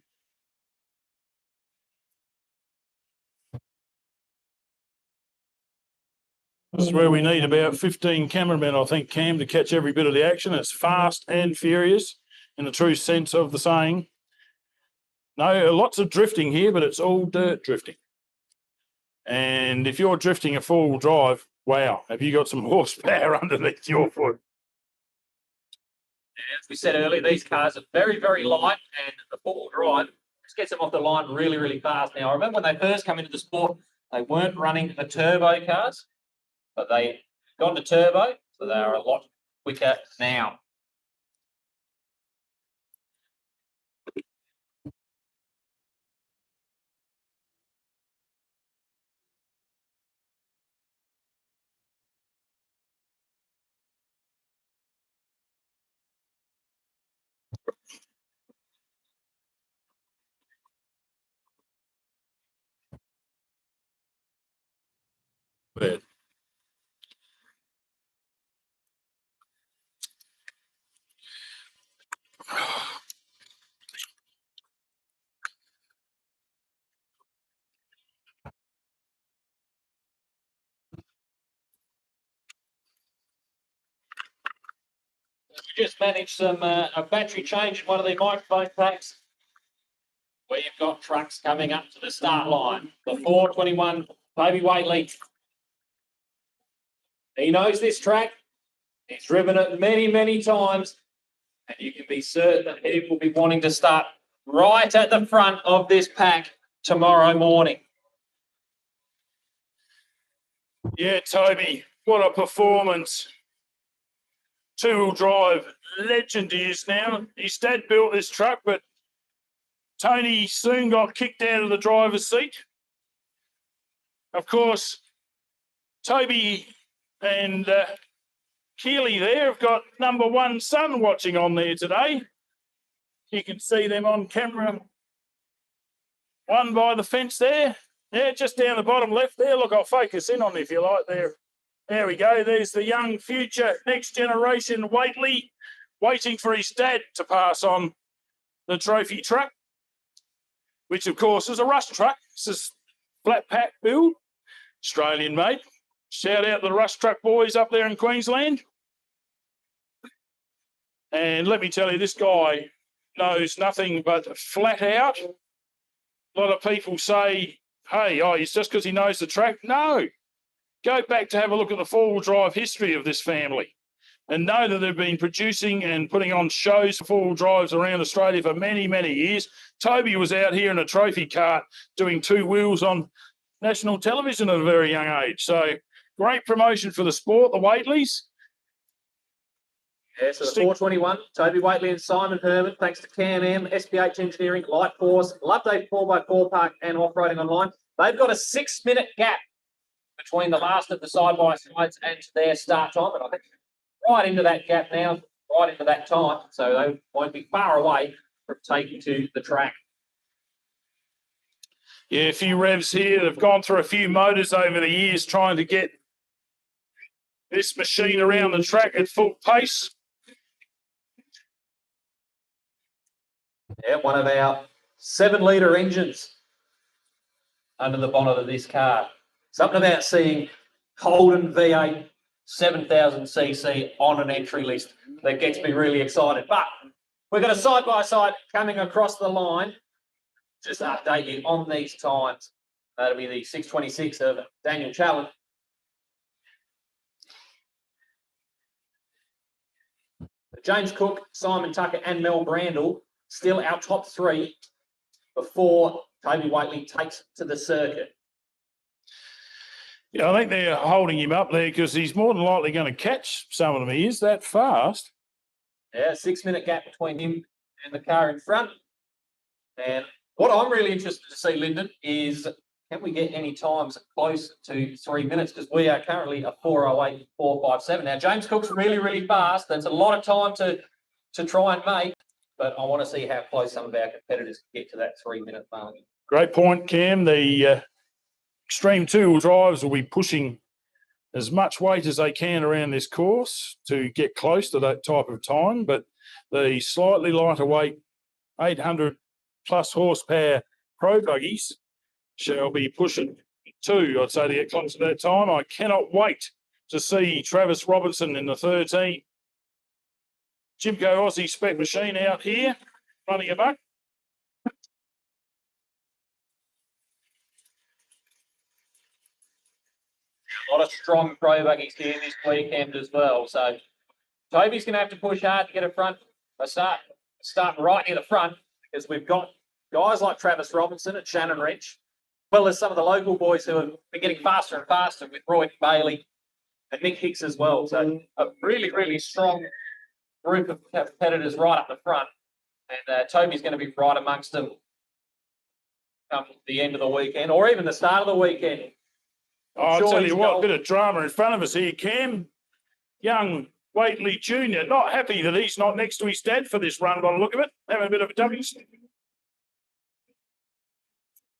This is where we need about 15 cameramen, I think, Cam, to catch every bit of the action. It's fast and furious in the true sense of the saying. No, lots of drifting here, but it's all dirt drifting. And if you're drifting a four-wheel drive, wow, have you got some horsepower underneath your foot? As we said earlier, these cars are very, very light, and the four-wheel drive just gets them off the line really, really fast. Now, I remember when they first came into the sport, they weren't running the turbo cars, but they got to turbo, so they are a lot quicker now. bad. We just managed some a battery change in one of their microphone packs. We've got trucks coming up to the start line. The 421 Baby Waitley. He knows this track. He's driven it many, many times. And you can be certain that he will be wanting to start right at the front of this pack tomorrow morning. Yeah, Toby, what a performance. Two-wheel drive legend he is now. His dad built this truck, but Tony soon got kicked out of the driver's seat. Of course, Toby and Keely there have got number one son watching on there today. You can see them on camera. One by the fence there. Yeah, just down the bottom left there. Look, I'll focus in on it if you like there. There we go. There's the young future next generation Waitley waiting for his dad to pass on the trophy truck, which of course is a Rush truck. This is flat pack build, Australian made. Shout out to the Rush truck boys up there in Queensland. And let me tell you, this guy knows nothing but flat out. A lot of people say, hey, it's just because he knows the track. No. Go back to have a look at the four-wheel drive history of this family and know that they've been producing and putting on shows for four-wheel drives around Australia for many, many years. Toby was out here in a trophy cart doing two wheels on national television at a very young age. So great promotion for the sport, the Waitleys. Yeah, so the 421, Toby Waitley and Simon Herman, thanks to Can-Am, SPH Engineering, Light Force, Loveday 4x4 Park and Off-Roading Online. They've got a 6-minute gap between the last of the side-by-sides and their start time. And I think right into that gap now, right into that time. So they won't be far away from taking to the track. Yeah, a few revs here. They've gone through a few motors over the years trying to get this machine around the track at full pace. Yeah, one of our 7-litre engines under the bonnet of this car. Something about seeing Holden V8 7,000cc on an entry list that gets me really excited. But we've got a side-by-side coming across the line. Just update you on these times. That'll be the 6:26 of Daniel Challen. James Cook, Simon Tucker and Mel Brandle still our top three before Toby Waitley takes to the circuit. Yeah, I think they're holding him up there because he's more than likely going to catch some of them. He is that fast. Yeah, 6-minute gap between him and the car in front. And what I'm really interested to see, Lyndon, is can we get any times close to 3 minutes? Because we are currently a 4:08.457. Now, James Cook's really, really fast. That's a lot of time to try and make. But I want to see how close some of our competitors can get to that 3-minute mark. Great point, Cam. The Extreme two-wheel drives will be pushing as much weight as they can around this course to get close to that type of time. But the slightly lighter weight, 800 plus horsepower Pro-buggies shall be pushing too, I'd say, to get close to that time. I cannot wait to see Travis Robertson in the 13. Jimco Aussie spec machine out here running amok. A lot of strong Pro-buggies here this weekend as well. So Toby's going to have to push hard to get a front. Start right near the front because we've got guys like Travis Robinson at Shannon Ridge, as well as some of the local boys who have been getting faster and faster with Roy Bailey and Nick Hicks as well. So a really, really strong group of competitors right up the front. And Toby's going to be right amongst them come the end of the weekend or even the start of the weekend. I'll tell you what, a bit of drama in front of us here, Cam. Young Waitley Jr. not happy that he's not next to his dad for this run by the look of it. Having a bit of a W.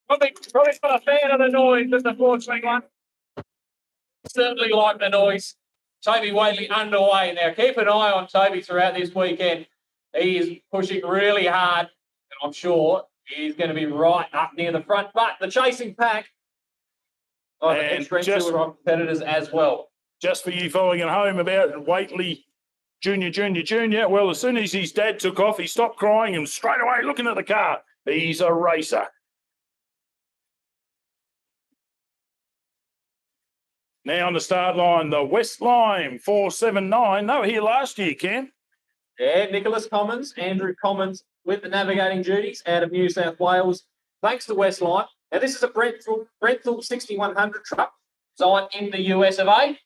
Probably not a fan of the noise of the 421. certainly like the noise. Toby Whately underway. Now, keep an eye on Toby throughout this weekend. He is pushing really hard, and I'm sure he's going to be right up near the front. But the chasing pack of extreme two-wheel competitors as well. Just for you following at home about Whately Junior. Well, as soon as his dad took off, he stopped crying and straight away looking at the car. He's a racer. Now on the start line, the West Lime 479. They were here last year, Cam. Yeah, Nicholas Commons, Andrew Commons with the navigating duties out of New South Wales. Thanks to West Lime. Now, this is a Brenthal 6100 truck designed in the US of A and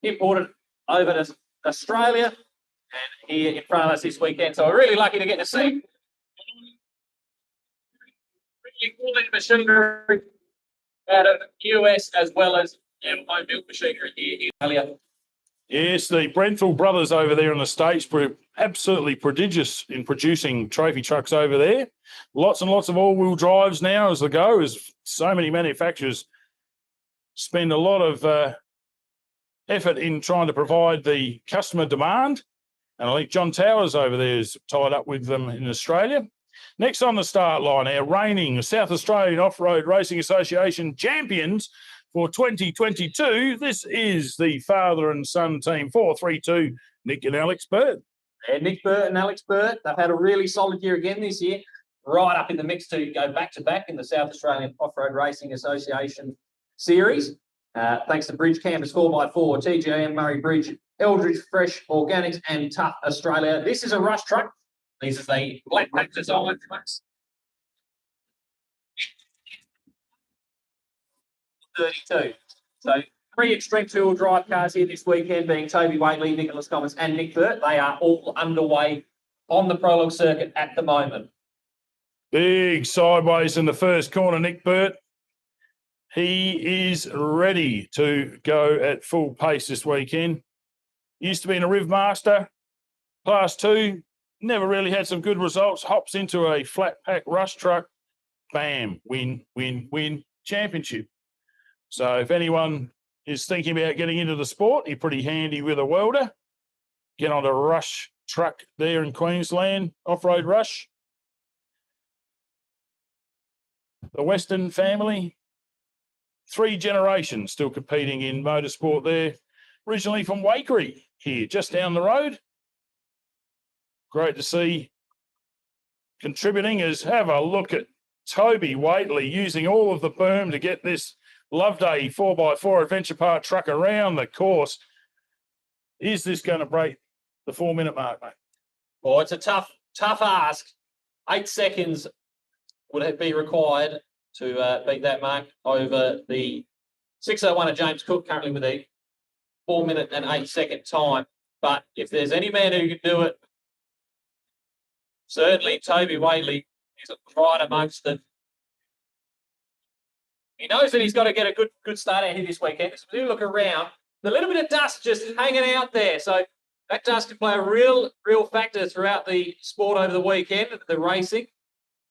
imported over to Australia and here in front of us this weekend. So we're really lucky to get to see really cool machinery out of US as well as home built machinery here in Australia. Yes, the Brenthal brothers over there in the States were absolutely prodigious in producing trophy trucks over there. Lots and lots of all-wheel drives now as they go, as so many manufacturers spend a lot of effort in trying to provide the customer demand. And I think John Towers over there is tied up with them in Australia. Next on the start line, our reigning South Australian Off-Road Racing Association champions for 2022. This is the father and son team 432, Nick and Alex Bird. And Nick Burt and Alex Burt, they've had a really solid year again this year, right up in the mix to go back-to-back in the South Australian Off-Road Racing Association series. Thanks to Bridge Campus 4x4, TGAM Murray Bridge, Eldridge Fresh Organics and Tough Australia. This is a rush truck. These are the black pack design trucks. 32. So 3 extreme two-wheel drive cars here this weekend, being Toby Whately, Nicholas Commons and Nick Burt. They are all underway on the Prologue circuit at the moment. Big sideways in the first corner, Nick Burt. He is ready to go at full pace this weekend. Used to be in a Riv Master, Class 2, never really had some good results. Hops into a flat pack rush truck, bam, win, championship. So if anyone is thinking about getting into the sport, you're pretty handy with a welder. Get on a rush truck there in Queensland, off-road rush. The Western family, 3 generations still competing in motorsport there. Originally from Wakery here, just down the road. Great to see contributing is have a look at Toby Whately using all of the boom to get this Loveday 4x4 Adventure Park truck around the course. Is this going to break the 4-minute mark, mate? Well, it's a tough ask. 8 seconds would be required to beat that mark over the 6:01 of James Cook, currently with a 4-minute and 8-second time. But if there's any man who can do it, certainly Toby Whately is right amongst them. He knows that he's got to get a good start out here this weekend. So we do look around. A little bit of dust just hanging out there. So that dust can play a real factor throughout the sport over the weekend, the racing.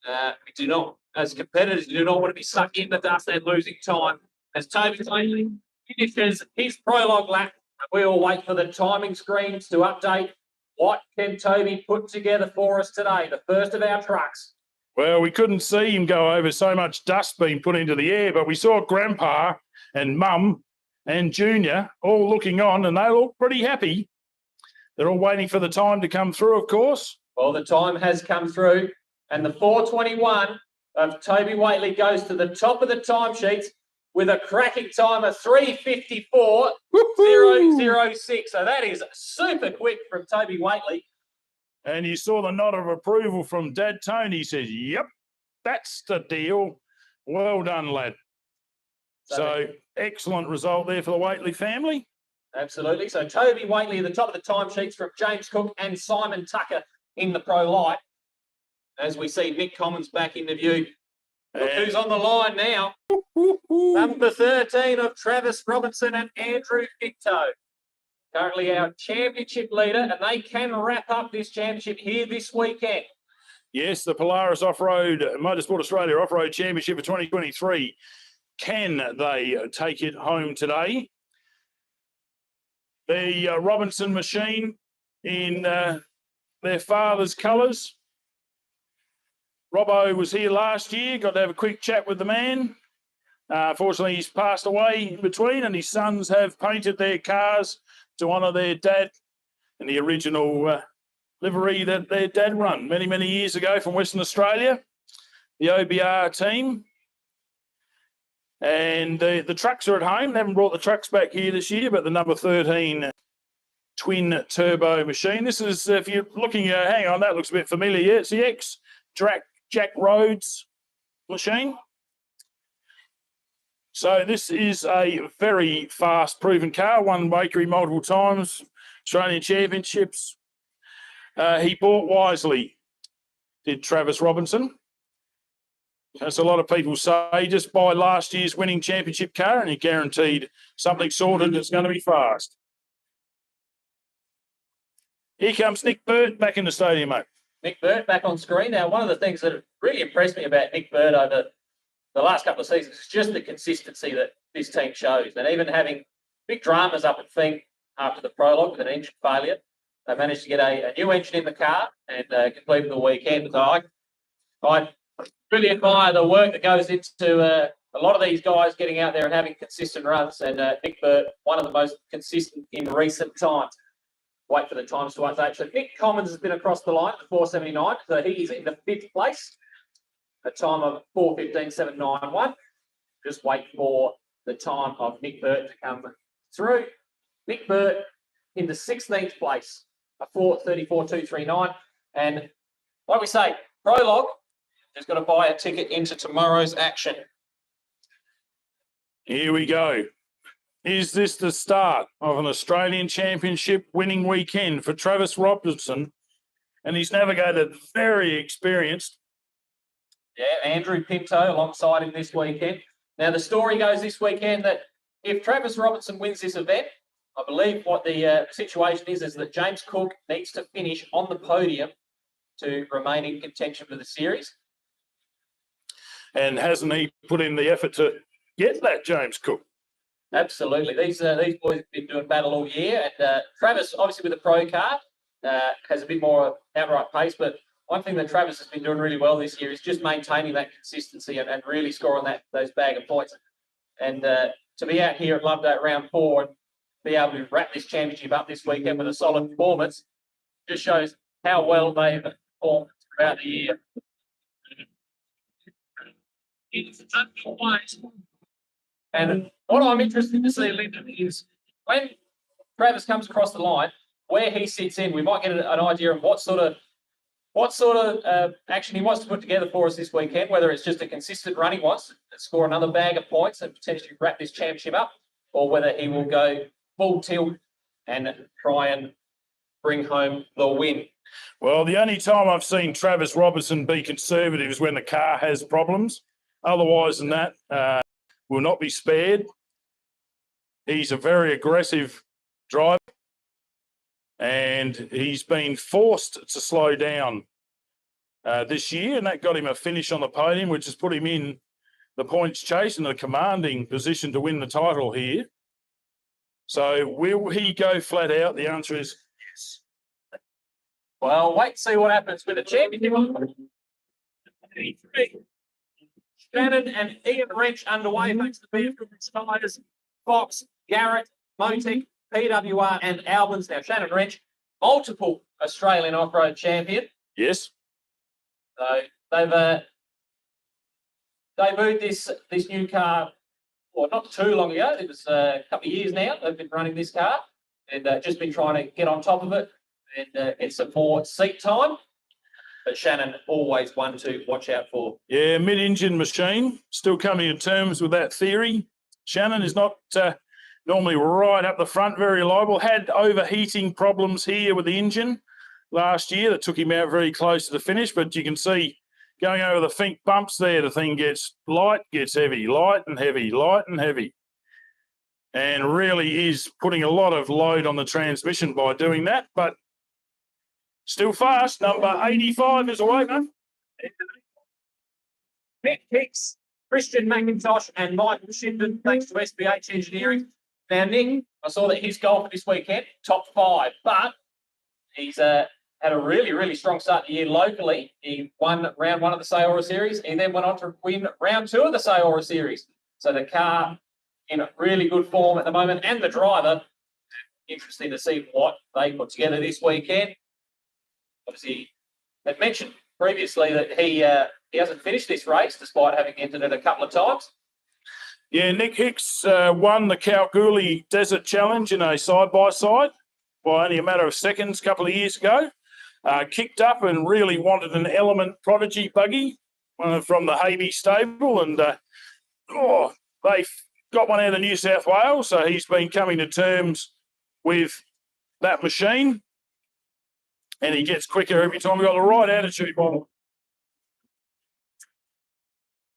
We do not, as competitors, do not want to be stuck in the dust and losing time. As Toby Whately finishes his prologue lap, we will wait for the timing screens to update. What can Toby put together for us today, the first of our trucks? Well, we couldn't see him go over so much dust being put into the air, but we saw Grandpa and Mum and Junior all looking on, and they look pretty happy. They're all waiting for the time to come through, of course. Well, the time has come through, and the 4:21 of Toby Whately goes to the top of the timesheets with a cracking time of 3:54.006. So that is super quick from Toby Whately. And you saw the nod of approval from Dad Tony. He says, yep, that's the deal. Well done, lad. So excellent result there for the Whately family. Absolutely. So Toby Whately at the top of the timesheets from James Cook and Simon Tucker in the Pro-lite. As we see Nick Commons back in the view. Look who's on the line now. Number 13 of Travis Robinson and Andrew Victo. Currently our championship leader, and they can wrap up this championship here this weekend. Yes, the Polaris Off-Road Motorsport Australia Off-Road Championship for 2023. Can they take it home today? the Robinson machine in their father's colours. Robbo was here last year, got to have a quick chat with the man. Fortunately, he's passed away in between, and his sons have painted their cars to honour their dad in the original livery that their dad run many, many years ago from Western Australia, the OBR team. And the trucks are at home. They haven't brought the trucks back here this year, but the number 13 twin turbo machine. This is, if you're looking, hang on, that looks a bit familiar. Yeah, it's the Jack Rhodes machine. So this is a very fast proven car, won Wakery multiple times, Australian Championships. He bought wisely, did Travis Robinson. As a lot of people say, just buy last year's winning championship car and you're guaranteed something sorted that's going to be fast. Here comes Nick Burt back in the stadium, mate. Nick Burt back on screen. Now, one of the things that really impressed me about Nick Burt over the last couple of seasons is just the consistency that this team shows. And even having big dramas up at Fink after the prologue with an engine failure, they managed to get a new engine in the car and completed the weekend. So I really admire the work that goes into a lot of these guys getting out there and having consistent runs. And Nick Burt, one of the most consistent in recent times. Wait for the times to update. So Nick Commons has been across the line at 4:79. So he's in the 5th place. A time of 4:15.791. Just wait for the time of Nick Burt to come through. Nick Burt in the 16th place, a 4:34.239. And like we say, Prologue has got to buy a ticket into tomorrow's action. Here we go. Is this the start of an Australian Championship winning weekend for Travis Robinson? And he's navigated very experienced. Yeah, Andrew Pinto alongside him this weekend. Now, the story goes this weekend that if Travis Robinson wins this event, I believe what the situation is that James Cook needs to finish on the podium to remain in contention for the series. And hasn't he put in the effort to get that, James Cook? Absolutely. These boys have been doing battle all year. And Travis, obviously with the pro car, has a bit more outright pace. But one thing that Travis has been doing really well this year is just maintaining that consistency and really scoring those bag of points. And to be out here at Loveday at round 4 and be able to wrap this championship up this weekend with a solid performance just shows how well they've performed throughout the year. And what I'm interested to see, Lyndon, is when Travis comes across the line, where he sits in, we might get an idea of what sort of action he wants to put together for us this weekend, whether it's just a consistent run he wants to score another bag of points and potentially wrap this championship up, or whether he will go full tilt and try and bring home the win. Well, the only time I've seen Travis Robinson be conservative is when the car has problems. Otherwise than that, will not be spared. He's a very aggressive driver, and he's been forced to slow down this year, and that got him a finish on the podium, which has put him in the points chase in a commanding position to win the title here. So will he go flat out? The answer is yes. Well, wait to see what happens with the championship. Shannon and Ian Wrench underway thanks to vehicle inspires Fox, Garrett, Motek, PWR and Albans. Now, Shannon Wrench, multiple Australian off-road champion. Yes. So they've debuted this new car, well, not too long ago. It was a couple of years now. They've been running this car and just been trying to get on top of it and get some more seat time. But Shannon, always one to watch out for. Yeah, mid-engine machine. Still coming to terms with that theory. Shannon is not normally right up the front, very reliable. Had overheating problems here with the engine last year that took him out very close to the finish. But you can see going over the Fink bumps there, the thing gets light, gets heavy, light and heavy, light and heavy. And really is putting a lot of load on the transmission by doing that. But still fast. Number 85 is away, man. Nick Hicks, Christian McIntosh, and Michael Shipton, thanks to SBH Engineering. Now, Nick, I saw that his golf this weekend, top 5, but he's had a really, really strong start to the year locally. He won round 1 of the Sayora Series. He then went on to win round 2 of the Sayora Series. So the car in a really good form at the moment, and the driver. Interesting to see what they put together this weekend. Obviously, they've mentioned previously that he hasn't finished this race despite having entered it a couple of times. Yeah, Nick Hicks won the Kalgoorlie Desert Challenge in a side-by-side by only a matter of seconds a couple of years ago. Kicked up and really wanted an Element Prodigy buggy from the Havey stable, and they got one out of New South Wales, so he's been coming to terms with that machine, and he gets quicker every time. We've got the right attitude, Bob.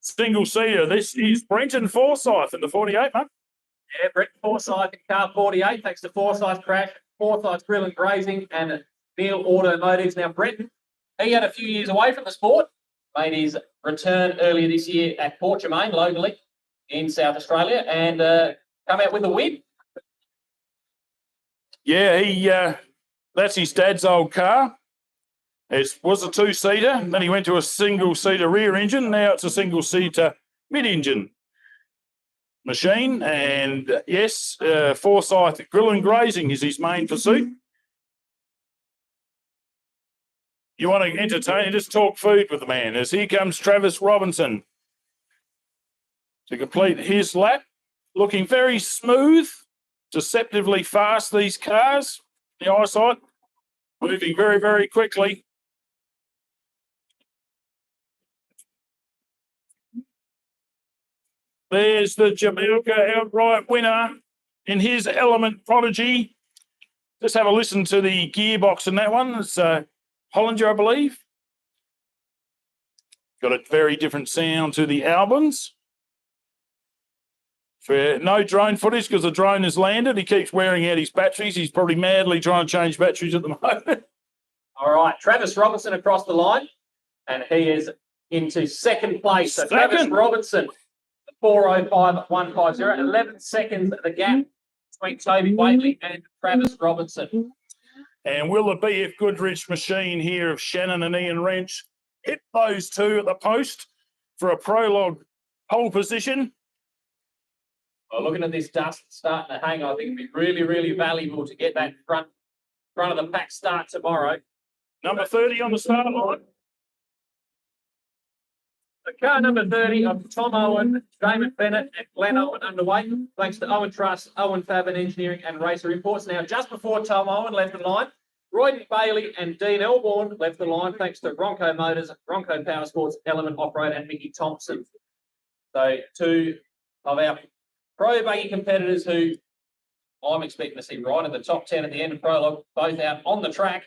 Single-seater. This is Brenton Forsyth in the 48, mate. Yeah, Brenton Forsyth in car 48, thanks to Forsyth's crash, Forsyth's Grill and Grazing, and Neil Automotives. Now, Brenton, he had a few years away from the sport, made his return earlier this year at Port Germain, locally in South Australia, and come out with a win. Yeah, that's his dad's old car. It was a 2-seater, then he went to a single-seater rear engine. Now it's a single-seater mid-engine machine. And yes, Forsyth Grill and Grazing is his main pursuit. You want to entertain and just talk food with the man. As here comes Travis Robinson to complete his lap. Looking very smooth, deceptively fast, these cars. The eyesight moving very, very quickly. There's the Jamaica outright winner in his Element Prodigy. Just have a listen to the gearbox in that one. It's Hollinger, I believe. Got a very different sound to the Albans. For no drone footage because the drone has landed. He keeps wearing out his batteries. He's probably madly trying to change batteries at the moment. All right, Travis Robinson across the line, and he is into second place. So Travis Robinson, 4:05.150, 11 seconds at the gap between Toby Whately and Travis Robinson. And will the BF Goodrich machine here of Shannon and Ian Wrench hit those two at the post for a Prologue pole position? Well, looking at this dust starting to hang, I think it'd be really, really valuable to get that front of the pack start tomorrow. Number 30 on the start line. The car number 30 of Tom Owen, Damon Bennett, and Glenn Owen underway, thanks to Owen Truss, Owen Fabin Engineering, and Racer Imports. Now, just before Tom Owen left the line, Royden Bailey and Dean Elborn left the line, thanks to Ronco Motors, Ronco Power Sports, Element Off-Road, and Mickey Thompson. So, two of our Pro-buggy competitors who I'm expecting to see right in the top 10 at the end of Prologue, both out on the track.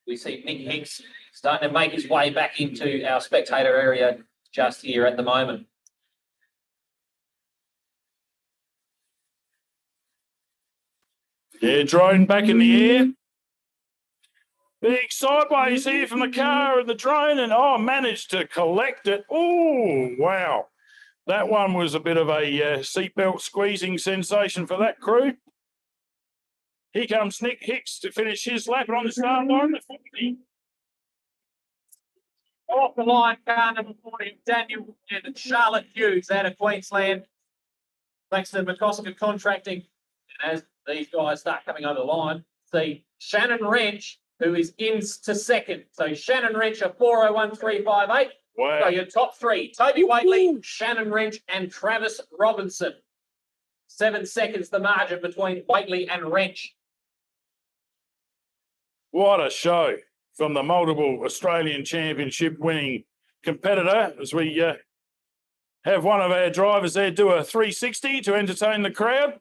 We see Nick Hicks starting to make his way back into our spectator area just here at the moment. Yeah, drone back in the air. Big sideways here from the car and the drone, and managed to collect it. Oh, wow. That one was a bit of a seatbelt squeezing sensation for that crew. Here comes Nick Hicks to finish his lap on the start line. Off the line, car number 40, Daniel and Charlotte Hughes out of Queensland. Thanks to McCosker Contracting. And as these guys start coming over the line, see Shannon Wrench, who is into second. So Shannon Wrench, a 4:01.358. Wow. So your top three, Toby Whately, Shannon Wrench, and Travis Robinson. 7 seconds the margin between Whately and Wrench. What a show from the multiple Australian Championship winning competitor, as we have one of our drivers there do a 360 to entertain the crowd.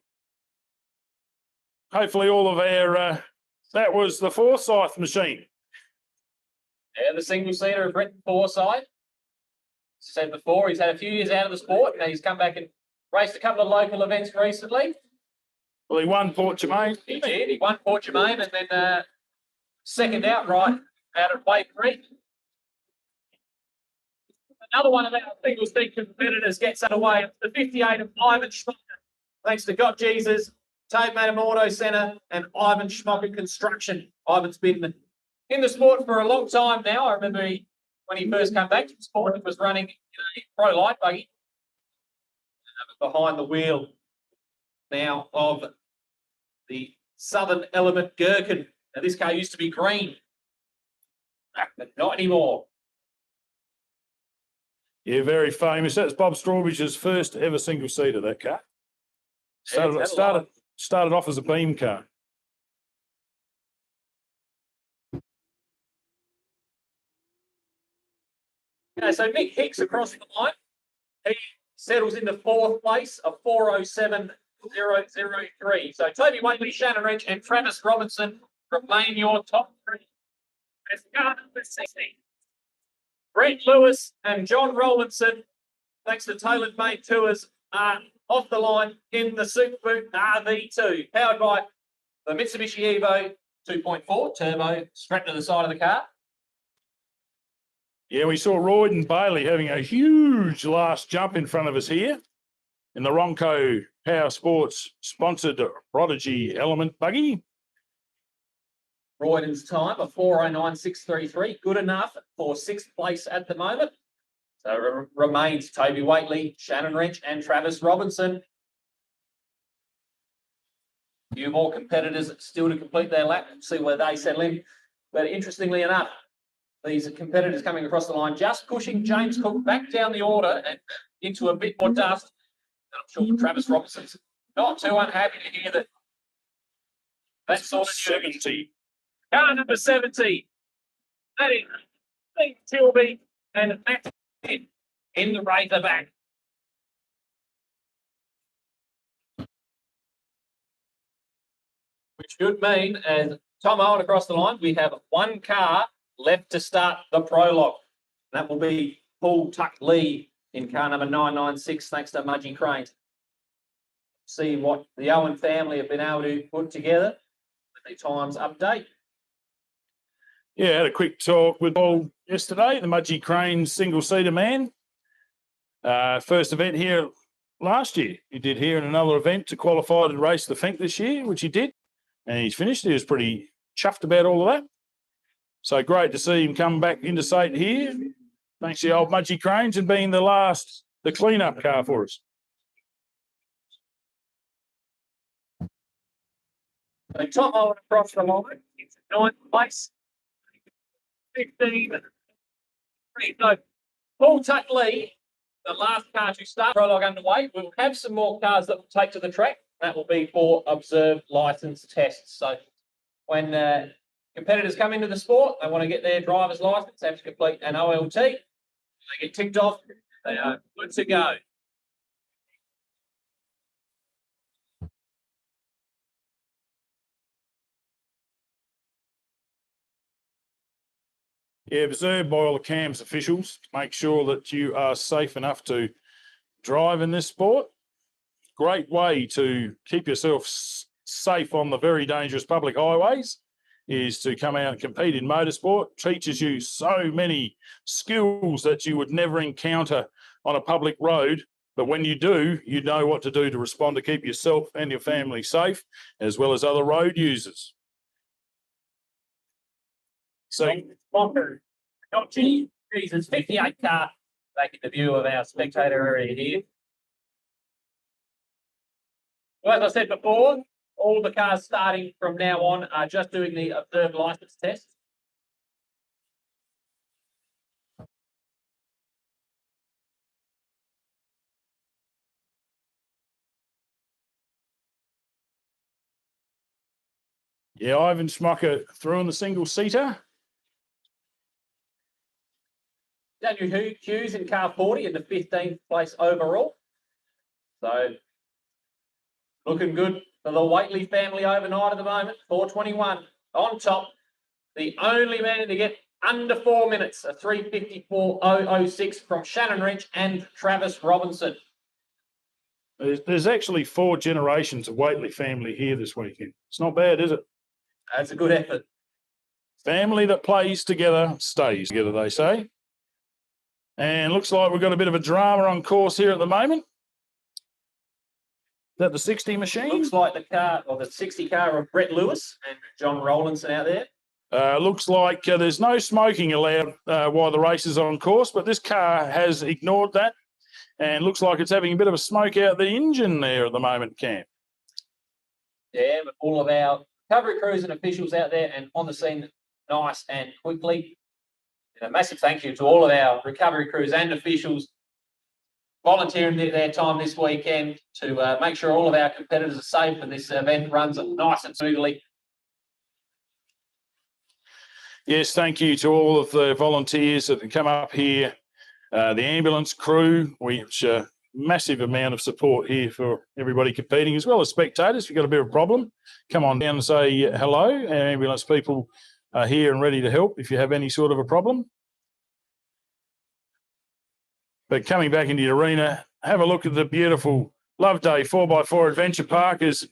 Hopefully all of our, that was the Forsyth machine. Yeah, the single-seater of Brenton Forsyth. As I said before, he's had a few years out of the sport. Now he's come back and raced a couple of local events recently. Well, he won Port Germain. He did. He won Port Germain and then second outright out at Wave 3. Another one of our single-seat competitors gets underway. It's the 58 of Ivan Schmucker. thanks to Got Jesus, Tate Madam Auto Centre, and Ivan Schmocker Construction. Ivan's been in the sport for a long time now. I remember when he first came back to the sport, he was running a Pro-lite buggy behind the wheel now of the Southern Element Gherkin. Now, this car used to be green, but not anymore. Yeah, very famous. That's Bob Strawbridge's first ever single seater, that car. Started off as a beam car. Okay, so Nick Hicks across the line. He settles into fourth place of 407.003. So Toby Waitley, Shannon Wrench, and Travis Robinson remain your top three. As car number 60. Brett Lewis and John Rowlandson, thanks to Tailored Made Tours, are off the line in the Super Boot RV2, powered by the Mitsubishi Evo 2.4 turbo, strapped to the side of the car. Yeah, we saw Royd and Bailey having a huge last jump in front of us here in the Ronco Power Sports sponsored Prodigy Element buggy. Royden's time of 409.633, good enough for sixth place at the moment. So remains Toby Waitley, Shannon Wrench, and Travis Robinson. A few more competitors still to complete their lap and see where they settle in. But interestingly enough, these competitors coming across the line, just pushing James Cook back down the order and into a bit more dust. And I'm sure Travis Robinson's not too unhappy to hear that. That's sort of 70. Car number 70. That is Steve Tilby and Matt in the Razorback. Which should mean, as Tom Owen across the line, we have one car left to start the prologue. That will be Paul Tuck Lee in car number 996, thanks to Mudgy Crane. See what the Owen family have been able to put together with the times update. Yeah, had a quick talk with Paul yesterday, the Mudgy Crane single-seater man. First event here last year. He did here in another event to qualify and race the Fink this year, which he did. And he's finished. He was pretty chuffed about all of that. So great to see him come back into Sate here. Thanks to the old Mudgy Cranes and being the clean-up car for us. So Tom Owen across the line. It's ninth place. 15. So Paul Tuck Lee, the last car to start prologue underway. We'll have some more cars that we'll take to the track. That will be for observed license tests. So when competitors come into the sport, they want to get their driver's license, they have to complete an OLT. They get ticked off, they are good to go. Yeah, observed by all the CAMS officials. Make sure that you are safe enough to drive in this sport. Great way to keep yourself safe on the very dangerous public highways is to come out and compete in motorsport. Teaches you so many skills that you would never encounter on a public road. But when you do, you know what to do to respond to keep yourself and your family safe, as well as other road users. So, Not Jesus, 58 car back in the view of our spectator area here. Well, as I said before, all the cars starting from now on are just doing the observed license test. yeah, Ivan Schmocker through in the single-seater. Daniel Hughes in car 40 in the 15th place overall. So looking good for the Waitley family overnight at the moment. 4:21 on top. The only man to get under 4 minutes, a 3:54.006 from Shannon Wrench and Travis Robinson. There's actually 4 generations of Waitley family here this weekend. It's not bad, is it? That's a good effort. Family that plays together stays together, they say. And looks like we've got a bit of a drama on course here at the moment. that the 60 machine? Looks like the car, or the 60 car of Brett Lewis and John Rowlandson out there. Looks like there's no smoking allowed while the race is on course, but this car has ignored that and looks like it's having a bit of a smoke out the engine there at the moment, Cam. Yeah, but all of our recovery crews and officials out there and on the scene nice and quickly. And a massive thank you to all of our recovery crews and officials volunteering their time this weekend to make sure all of our competitors are safe and this event runs nice and smoothly. Yes, thank you to all of the volunteers that come up here, the ambulance crew, which massive amount of support here for everybody competing, as well as spectators. If you've got a bit of a problem, come on down and say hello. Our ambulance people are here and ready to help if you have any sort of a problem. But coming back into the arena, have a look at the beautiful Loveday 4x4 Adventure Park as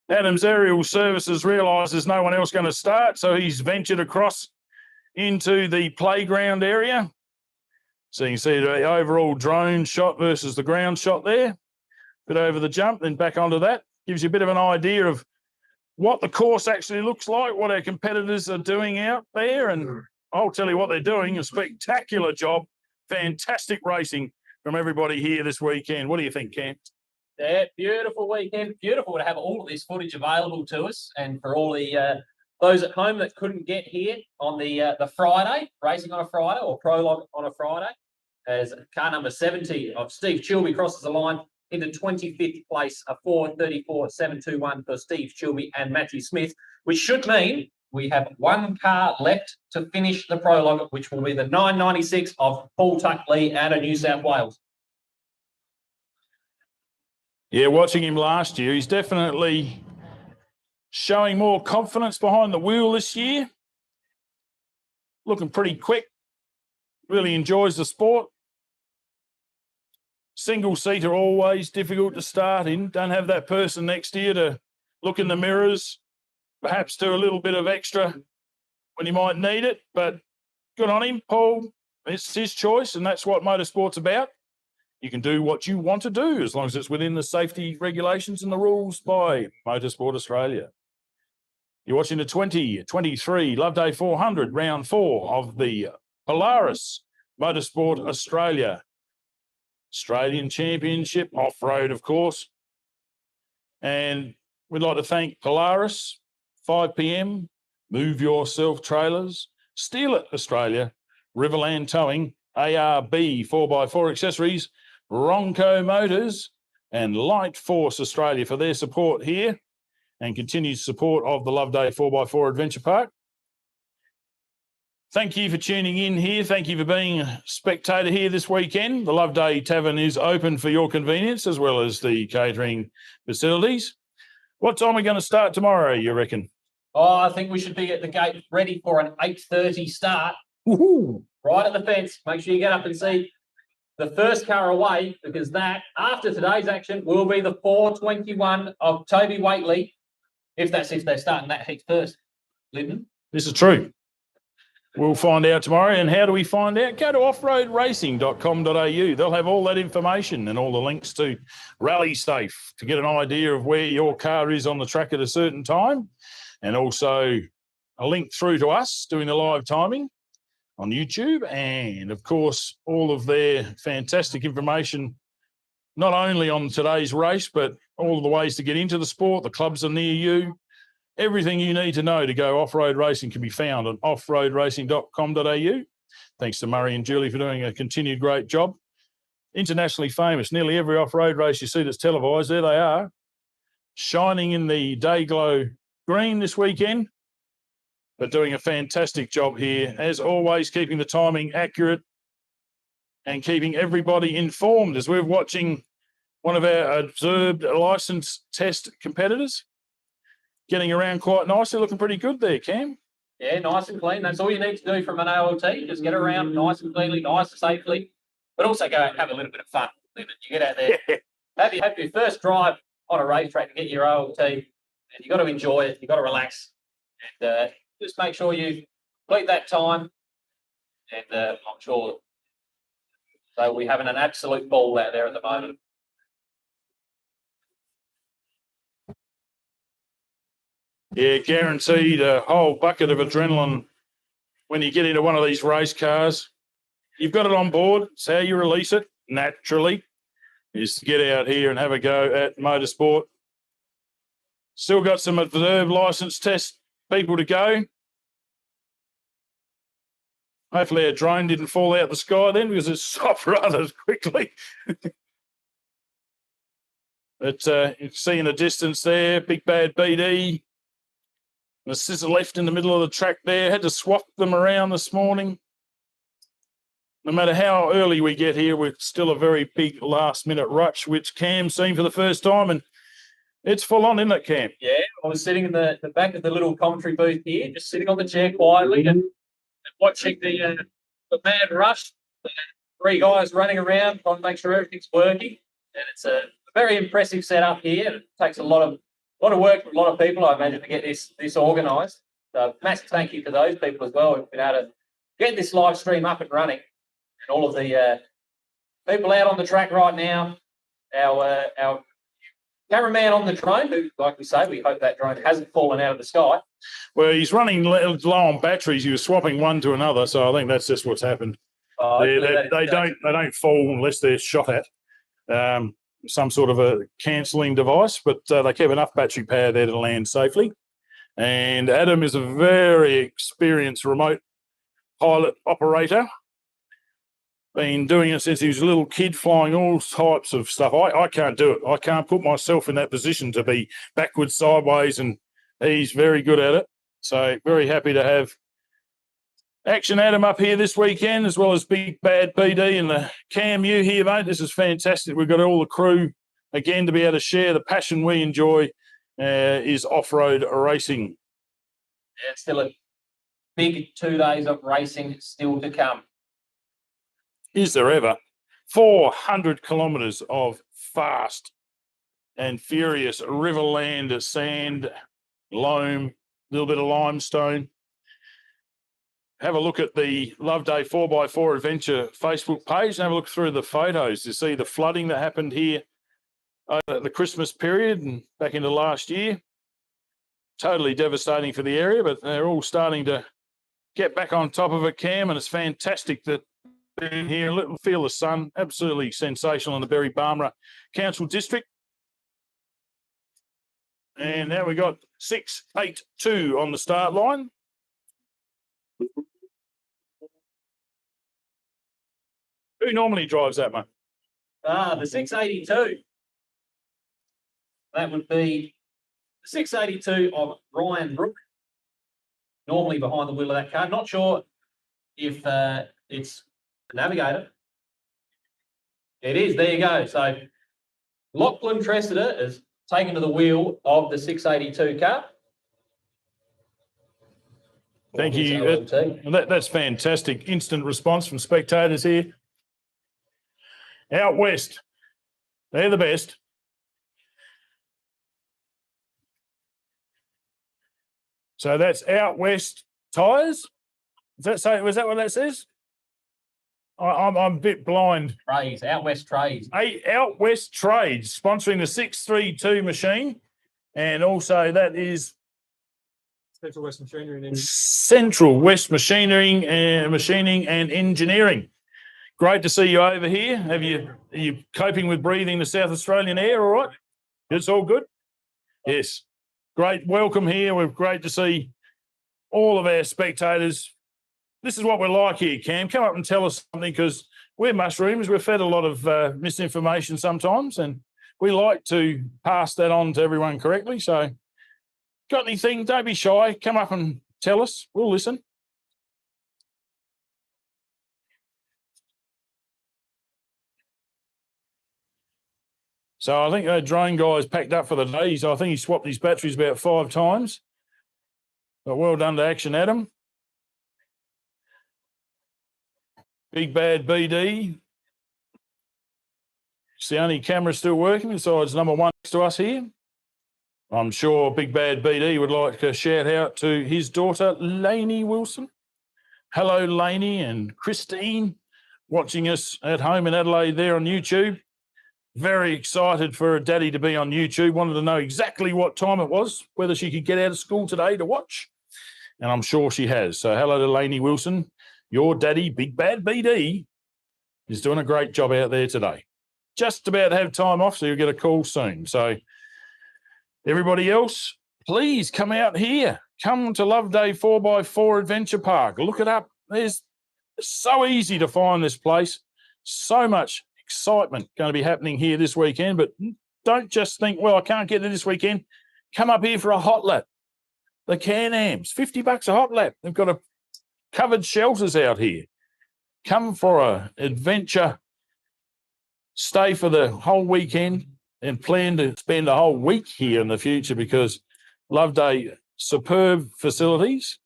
Adams Aerial Services realises no one else going to start, so he's ventured across into the playground area. So you can see the overall drone shot versus the ground shot there. Bit over the jump, then back onto that. Gives you a bit of an idea of what the course actually looks like, what our competitors are doing out there. And I'll tell you what they're doing, a spectacular job. Fantastic racing from everybody here this weekend. What do you think, Cam? Yeah, beautiful weekend. Beautiful to have all of this footage available to us, and for all the those at home that couldn't get here on the Friday, racing on a Friday or Prologue on a Friday, as car number 70 of Steve Chilby crosses the line into 25th place, a 4:34.721 for Steve Chilby and Matthew Smith, which should mean we have one car left to finish the Prologue, which will be the 996 of Paul Tuckley out of New South Wales. Yeah, watching him last year, he's definitely showing more confidence behind the wheel this year. Looking pretty quick. Really enjoys the sport. Single seater always difficult to start in. Don't have that person next to you to look in the mirrors, perhaps do a little bit of extra when you might need it. But good on him, Paul. It's his choice, and that's what motorsport's about. You can do what you want to do as long as it's within the safety regulations and the rules by Motorsport Australia. You're watching the 2023 Loveday 400, round 4 of the Polaris Motorsport Australia Australian Championship, off-road, of course. And we'd like to thank Polaris, 5 p.m, Move Yourself Trailers, Steal It Australia, Riverland Towing, ARB 4x4 Accessories, Bronco Motors, and Light Force Australia for their support here and continued support of the Loveday 4x4 Adventure Park. Thank you for tuning in here. Thank you for being a spectator here this weekend. The Loveday Tavern is open for your convenience as well as the catering facilities. What time are we going to start tomorrow, you reckon? Oh, I think we should be at the gate ready for an 8:30 start. Woohoo! Right at the fence. Make sure you get up and see the first car away, because that, after today's action, will be the 4:21 of Toby Waitley, if they're starting that heat first. Lyndon? This is true. We'll find out tomorrow. And how do we find out? Go to offroadracing.com.au. They'll have all that information and all the links to Rally Safe to get an idea of where your car is on the track at a certain time. And also a link through to us doing the live timing on YouTube. And, of course, all of their fantastic information, not only on today's race, but all of the ways to get into the sport. The clubs are near you. Everything you need to know to go off-road racing can be found on offroadracing.com.au. Thanks to Murray and Julie for doing a continued great job. Internationally famous. Nearly every off-road race you see that's televised, there they are, shining in the day glow green this weekend, but doing a fantastic job here. As always, keeping the timing accurate and keeping everybody informed as we're watching one of our observed licensed test competitors getting around quite nicely, looking pretty good there, Cam. Yeah, nice and clean. That's all you need to do from an ALT. Just get around nice and cleanly, nice and safely, but also go and have a little bit of fun. You get out there, have your first drive on a racetrack to get your ALT, and you've got to enjoy it. You've got to relax, and just make sure you complete that time. And I'm sure they'll be having an absolute ball out there at the moment. Yeah, guaranteed a whole bucket of adrenaline when you get into one of these race cars. You've got it on board. It's how you release it naturally, is to get out here and have a go at motorsport. Still got some observed license test people to go. Hopefully our drone didn't fall out the sky then, because it stopped rather quickly. But you can see in the distance there, Big Bad BD. The scissor left in the middle of the track there. Had to swap them around this morning. No matter how early we get here, we're still a very big last-minute rush, which Cam's seen for the first time, and it's full on, isn't it, Cam? Yeah, I was sitting in the back of the little commentary booth here, just sitting on the chair quietly and watching the mad rush. Three guys running around trying to make sure everything's working, and it's a very impressive setup here. It takes a lot of work for a lot of people, I imagine, to get this organised. So massive thank you to those people as well who've been able to get this live stream up and running, and all of the people out on the track right now. Our cameraman on the drone, who, like we say, we hope that drone hasn't fallen out of the sky. Well, he's running low on batteries. He was swapping one to another, so I think that's just what's happened. They don't fall unless they're shot at. Some sort of a cancelling device, but they keep enough battery power there to land safely. And Adam is a very experienced remote pilot operator. Been doing it since he was a little kid, flying all types of stuff. I can't do it. I can't put myself in that position to be backwards, sideways, and he's very good at it. So very happy to have Action Adam up here this weekend, as well as Big Bad BD and the Cam U here, mate. This is fantastic. We've got all the crew again to be able to share the passion we enjoy is off-road racing. Yeah, it's still a big 2 days of racing still to come. Is there ever? 400 kilometres of fast and furious riverland, sand, loam, a little bit of limestone. Have a look at the Loveday 4x4 Adventure Facebook page and have a look through the photos to see the flooding that happened here over the Christmas period and back into last year. Totally devastating for the area, but they're all starting to get back on top of it, Cam, and it's fantastic that being here, feel the sun, absolutely sensational in the Berry Barmera Council District. And now we got 682 on the start line. Who normally drives that, mate? The 682. That would be the 682 of Ryan Brook, normally behind the wheel of that car. Not sure if it's the Navigator. It is. There you go. So Lachlan Tressida is taken to the wheel of the 682 car. Thank you. That's fantastic. Instant response from spectators here. Out west, they're the best. So that's Out West Tyres. Was that what that says? I'm a bit blind. Trades, Out West Trades. Out West Trades sponsoring the 632 machine, and also that is Central West Machinery. Central West Machinery and Machining and Engineering. Great to see you over here. Are you coping with breathing the South Australian air all right? It's all good? Yes. Great welcome here. We're great to see all of our spectators. This is what we're like here, Cam. Come up and tell us something, because we're mushrooms. We're fed a lot of misinformation sometimes, and we like to pass that on to everyone correctly. So got anything? Don't be shy. Come up and tell us. We'll listen. So I think that drone guy's packed up for the day. I think he swapped his batteries about 5 times. But well done to Action Adam. Big Bad BD. It's the only camera still working besides number 1 next to us here. I'm sure Big Bad BD would like to shout out to his daughter, Lainey Wilson. Hello, Lainey and Christine, watching us at home in Adelaide there on YouTube. Very excited for her daddy to be on YouTube. Wanted to know exactly what time it was, whether she could get out of school today to watch. And I'm sure she has. So hello to Lainey Wilson. Your daddy, Big Bad BD, is doing a great job out there today. Just about to have time off, so you'll get a call soon. So everybody else, please come out here. Come to Loveday 4x4 Adventure Park. Look it up. It's so easy to find this place. So much excitement going to be happening here this weekend. But don't just think, well, I can't get there this weekend. Come up here for a hot lap. The Can-Ams, $50 a hot lap. They've got a covered shelters out here. Come for an adventure, stay for the whole weekend, and plan to spend a whole week here in the future, because Loveday, superb facilities,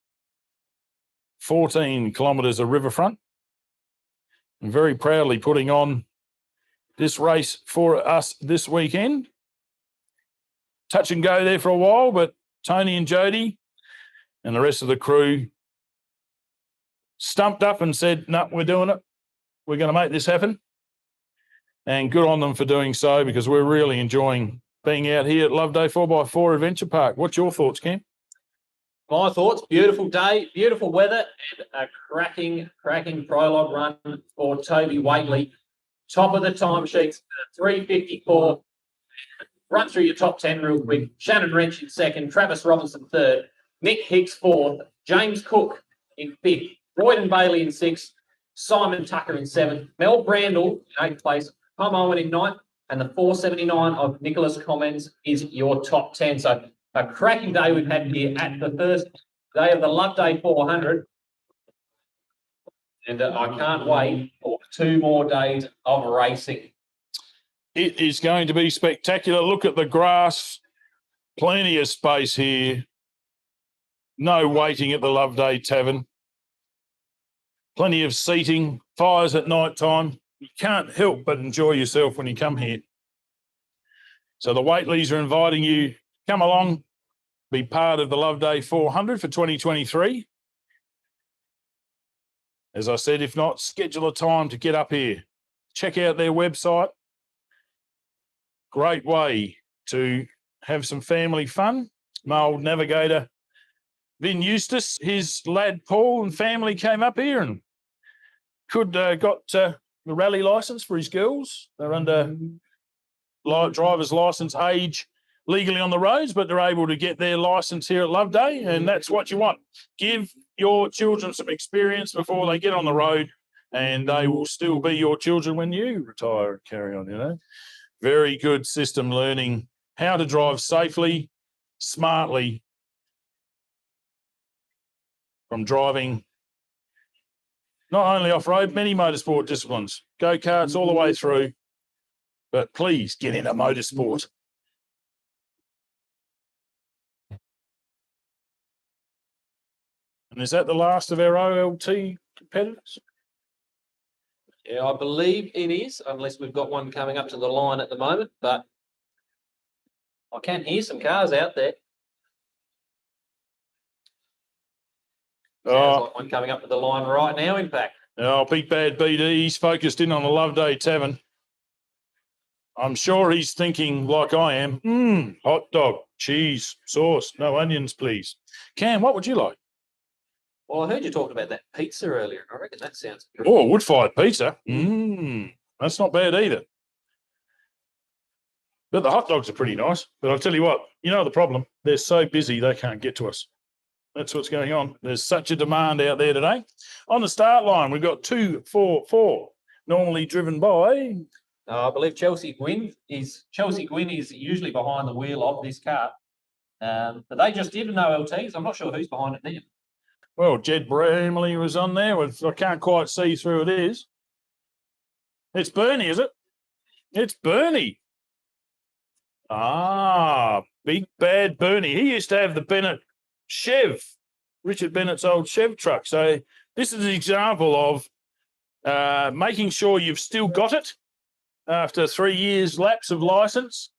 14 kilometres of riverfront, and very proudly putting on this race for us this weekend. Touch and go there for a while, but Tony and Jody and the rest of the crew stumped up and said, no, we're doing it. We're going to make this happen. And good on them for doing so, because we're really enjoying being out here at Loveday 4x4 Adventure Park. What's your thoughts, Cam? My thoughts, beautiful day, beautiful weather, and a cracking prologue run for Toby Waitley. Top of the timesheets, 3:54. Run through your top 10 real quick. Shannon Wrench in second, Travis Robinson third, Nick Hicks fourth, James Cook in fifth, Royden Bailey in sixth, Simon Tucker in seventh, Mel Brandle in eighth place, Tom Owen in ninth, and the 479 of Nicholas Commons is your top 10. So a cracking day we've had here at the first day of the Loveday 400. And I can't wait for 2 more days of racing. It is going to be spectacular. Look at the grass. Plenty of space here. No waiting at the Loveday Tavern. Plenty of seating. Fires at night time. You can't help but enjoy yourself when you come here. So the Waitleys are inviting you, come along, be part of the Loveday 400 for 2023. As I said, if not, schedule a time to get up here. Check out their website. Great way to have some family fun. My old navigator, Vin Eustace, his lad Paul and family came up here and got the rally license for his girls. They're under driver's license age legally on the roads, but they're able to get their license here at Loveday, and that's what you want. Give your children some experience before they get on the road, and they will still be your children when you retire and carry on, you know. Very good system learning how to drive safely, smartly, from driving not only off-road, many motorsport disciplines, go-karts all the way through, but please get into motorsport. And is that the last of our OLT competitors? Yeah, I believe it is, unless we've got one coming up to the line at the moment, but I can hear some cars out there. Sounds like one coming up to the line right now, in fact. Oh, Big Bad BD, he's focused in on the Loveday Tavern. I'm sure he's thinking like I am. Hot dog, cheese, sauce, no onions, please. Cam, what would you like? Well, I heard you talking about that pizza earlier. I reckon that sounds good. Oh, wood-fired pizza. That's not bad either. But the hot dogs are pretty nice. But I'll tell you what, you know the problem? They're so busy they can't get to us. That's what's going on. There's such a demand out there today. On the start line, we've got 2, 4, 4, normally driven by... I believe Chelsea Gwynn is usually behind the wheel of this car. But they just did an OLT, so I'm not sure who's behind it now. Well, Jed Bramley was on there. I can't quite see through it is. It's Bernie, is it? It's Bernie. Ah, Big Bad Bernie. He used to have the Bennett Chev, Richard Bennett's old Chev truck. So this is an example of making sure you've still got it after 3 years lapse of license,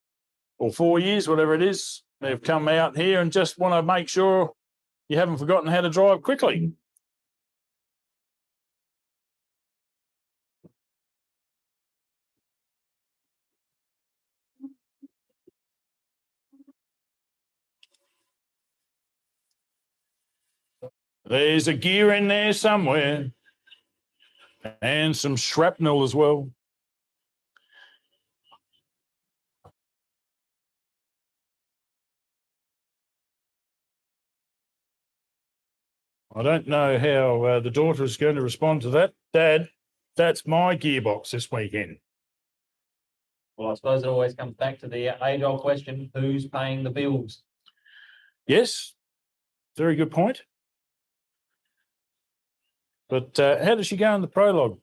or 4 years, whatever it is. They've come out here and just want to make sure you haven't forgotten how to drive quickly. There's a gear in there somewhere. And some shrapnel as well. I don't know how the daughter is going to respond to that. Dad, that's my gearbox this weekend. Well, I suppose it always comes back to the age-old question, who's paying the bills? Yes, very good point. But how does she go in the prologue?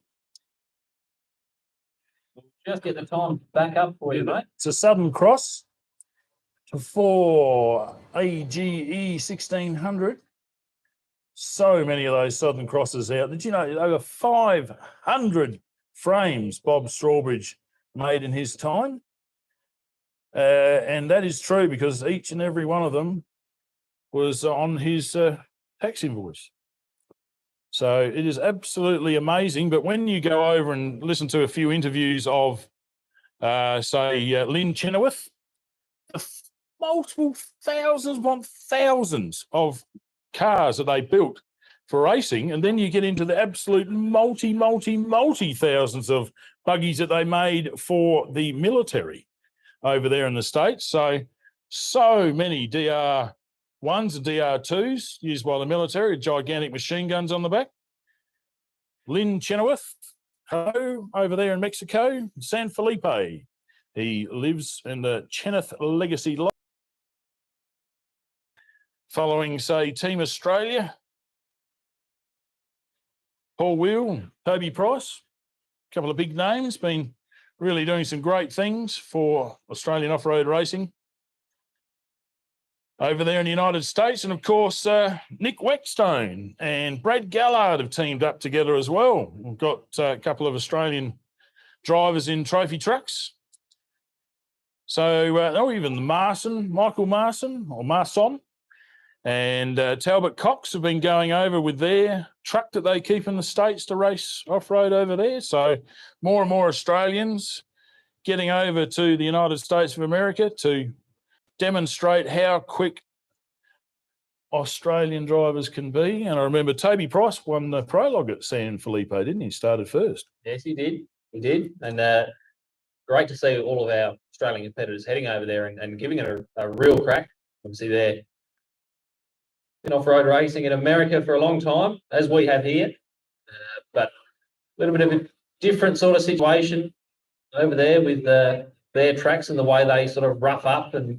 Just get the time back up for you, mate. It's a Southern Cross for AGE 1600. So many of those Southern Crosses out. Did you know over 500 frames Bob Strawbridge made in his time? And that is true because each and every one of them was on his tax invoice. So it is absolutely amazing. But when you go over and listen to a few interviews of, say, Lynn Chenoweth, multiple thousands upon thousands of cars that they built for racing, and then you get into the absolute multi thousands of buggies that they made for the military over there in the States. So many DR1s and DR2s used by the military, gigantic machine guns on the back. Lynn Chenoweth, over there in Mexico, San Felipe. He lives in the Chenoweth legacy. Following, say, Team Australia, Paul Wheel, Toby Price, a couple of big names, been really doing some great things for Australian off-road racing over there in the United States. And of course, Nick Weckstone and Brad Gallard have teamed up together as well. We've got a couple of Australian drivers in trophy trucks. So, even the Michael Marson, and Talbot Cox have been going over with their truck that they keep in the States to race off-road over there. So more and more Australians getting over to the United States of America to demonstrate how quick Australian drivers can be. And I remember Toby Price won the Prologue at San Felipe, didn't he? Started first. Yes, he did. He did. And great to see all of our Australian competitors heading over there and giving it a real crack. Obviously, they're in off-road racing in America for a long time, as we have here, but a little bit of a different sort of situation over there with their tracks and the way they sort of rough up and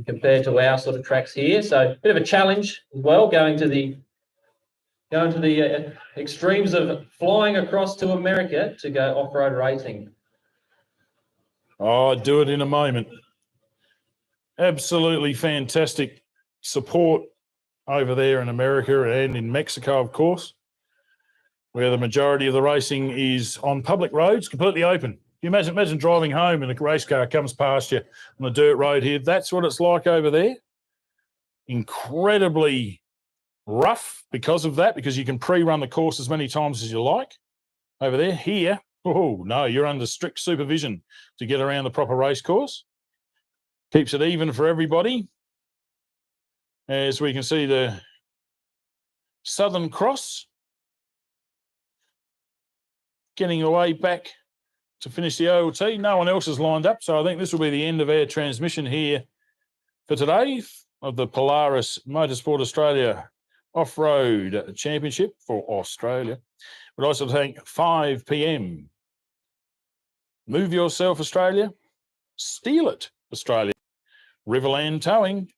compared to our sort of tracks here. So a bit of a challenge as well, going to the extremes of flying across to America to go off-road racing. Oh, I'd do it in a moment. Absolutely fantastic support over there in America and in Mexico, of course, where the majority of the racing is on public roads, completely open. You imagine driving home and a race car comes past you on the dirt road here. That's what it's like over there. Incredibly rough because of that, because you can pre-run the course as many times as you like. Over there, here, oh no, you're under strict supervision to get around the proper race course. Keeps it even for everybody. As we can see, the Southern Cross getting away back to finish the OLT. No one else is lined up, so I think this will be the end of our transmission here for today of the Polaris Motorsport Australia Off-Road Championship for Australia. We'd also thank 5 p.m. Move Yourself Australia, Steal It Australia, Riverland Towing,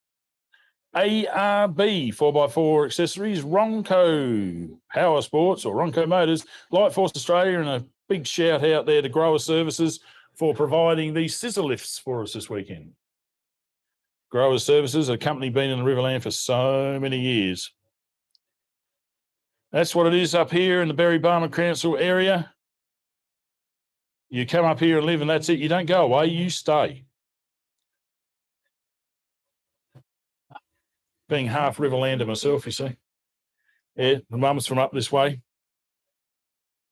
ARB 4x4 Accessories, Ronco Power Sports or Ronco Motors, Light Force Australia, and a big shout out there to Grower Services for providing these scissor lifts for us this weekend. Grower Services, a company been in the Riverland for so many years. That's what it is up here in the Berry Barmer Council area. You come up here and live and that's it. You don't go away, you stay. Being half Riverlander myself, you see. Yeah, the mum's from up this way.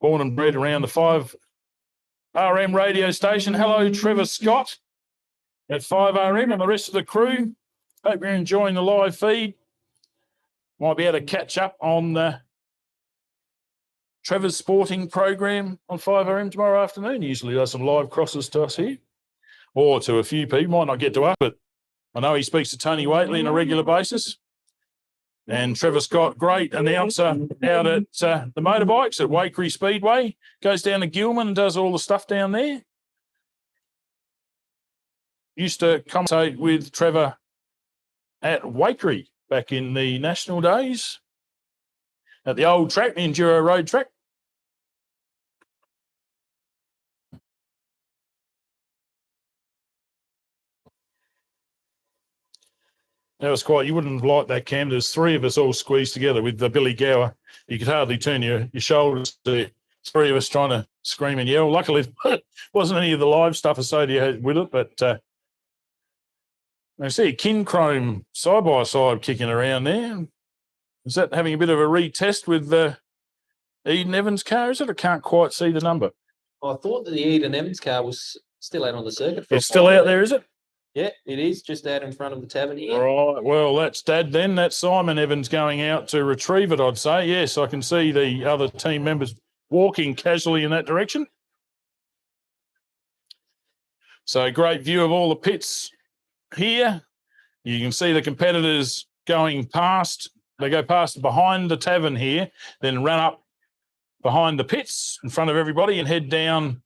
Born and bred around the 5RM radio station. Hello, Trevor Scott at 5RM and the rest of the crew. Hope you're enjoying the live feed. Might be able to catch up on Trevor's sporting program on 5am tomorrow afternoon. Usually does some live crosses to us here, or to a few people. Might not get to us, but I know he speaks to Tony Waitley on a regular basis. And Trevor Scott, great announcer out at the motorbikes at Wakery Speedway. Goes down to Gilman and does all the stuff down there. Used to commentate with Trevor at Wakery back in the national days at the old track, the Enduro Road track. That was quite, you wouldn't have liked that, Cam. There's three of us all squeezed together with the Billy Gower. You could hardly turn your shoulders to three of us trying to scream and yell. Luckily, there wasn't any of the live stuff associated with it, but I see a Kin-Chrome side-by-side kicking around there. Is that having a bit of a retest with Eden Evans' car, is it? I can't quite see the number. I thought that the Eden Evans car was still out on the circuit. It's still out there, is it? Yeah, it is, just out in front of the tavern here. Right, well, that's Dad then. That's Simon Evans going out to retrieve it, I'd say. Yes, I can see the other team members walking casually in that direction. So great view of all the pits here. You can see the competitors going past. They go past behind the tavern here, then run up behind the pits in front of everybody and head down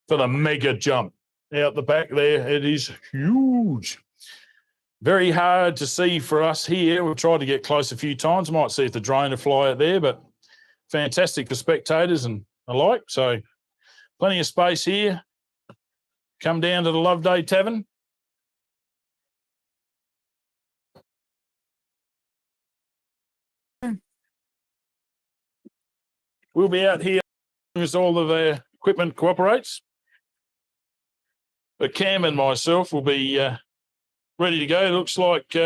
for the mega jump. Out the back there, it is huge. Very hard to see for us here. We've tried to get close a few times. Might see if the drone will fly out there, but fantastic for spectators and alike. So plenty of space here. Come down to the Loveday Tavern. We'll be out here as all of our equipment cooperates. But Cam and myself will be ready to go. It looks like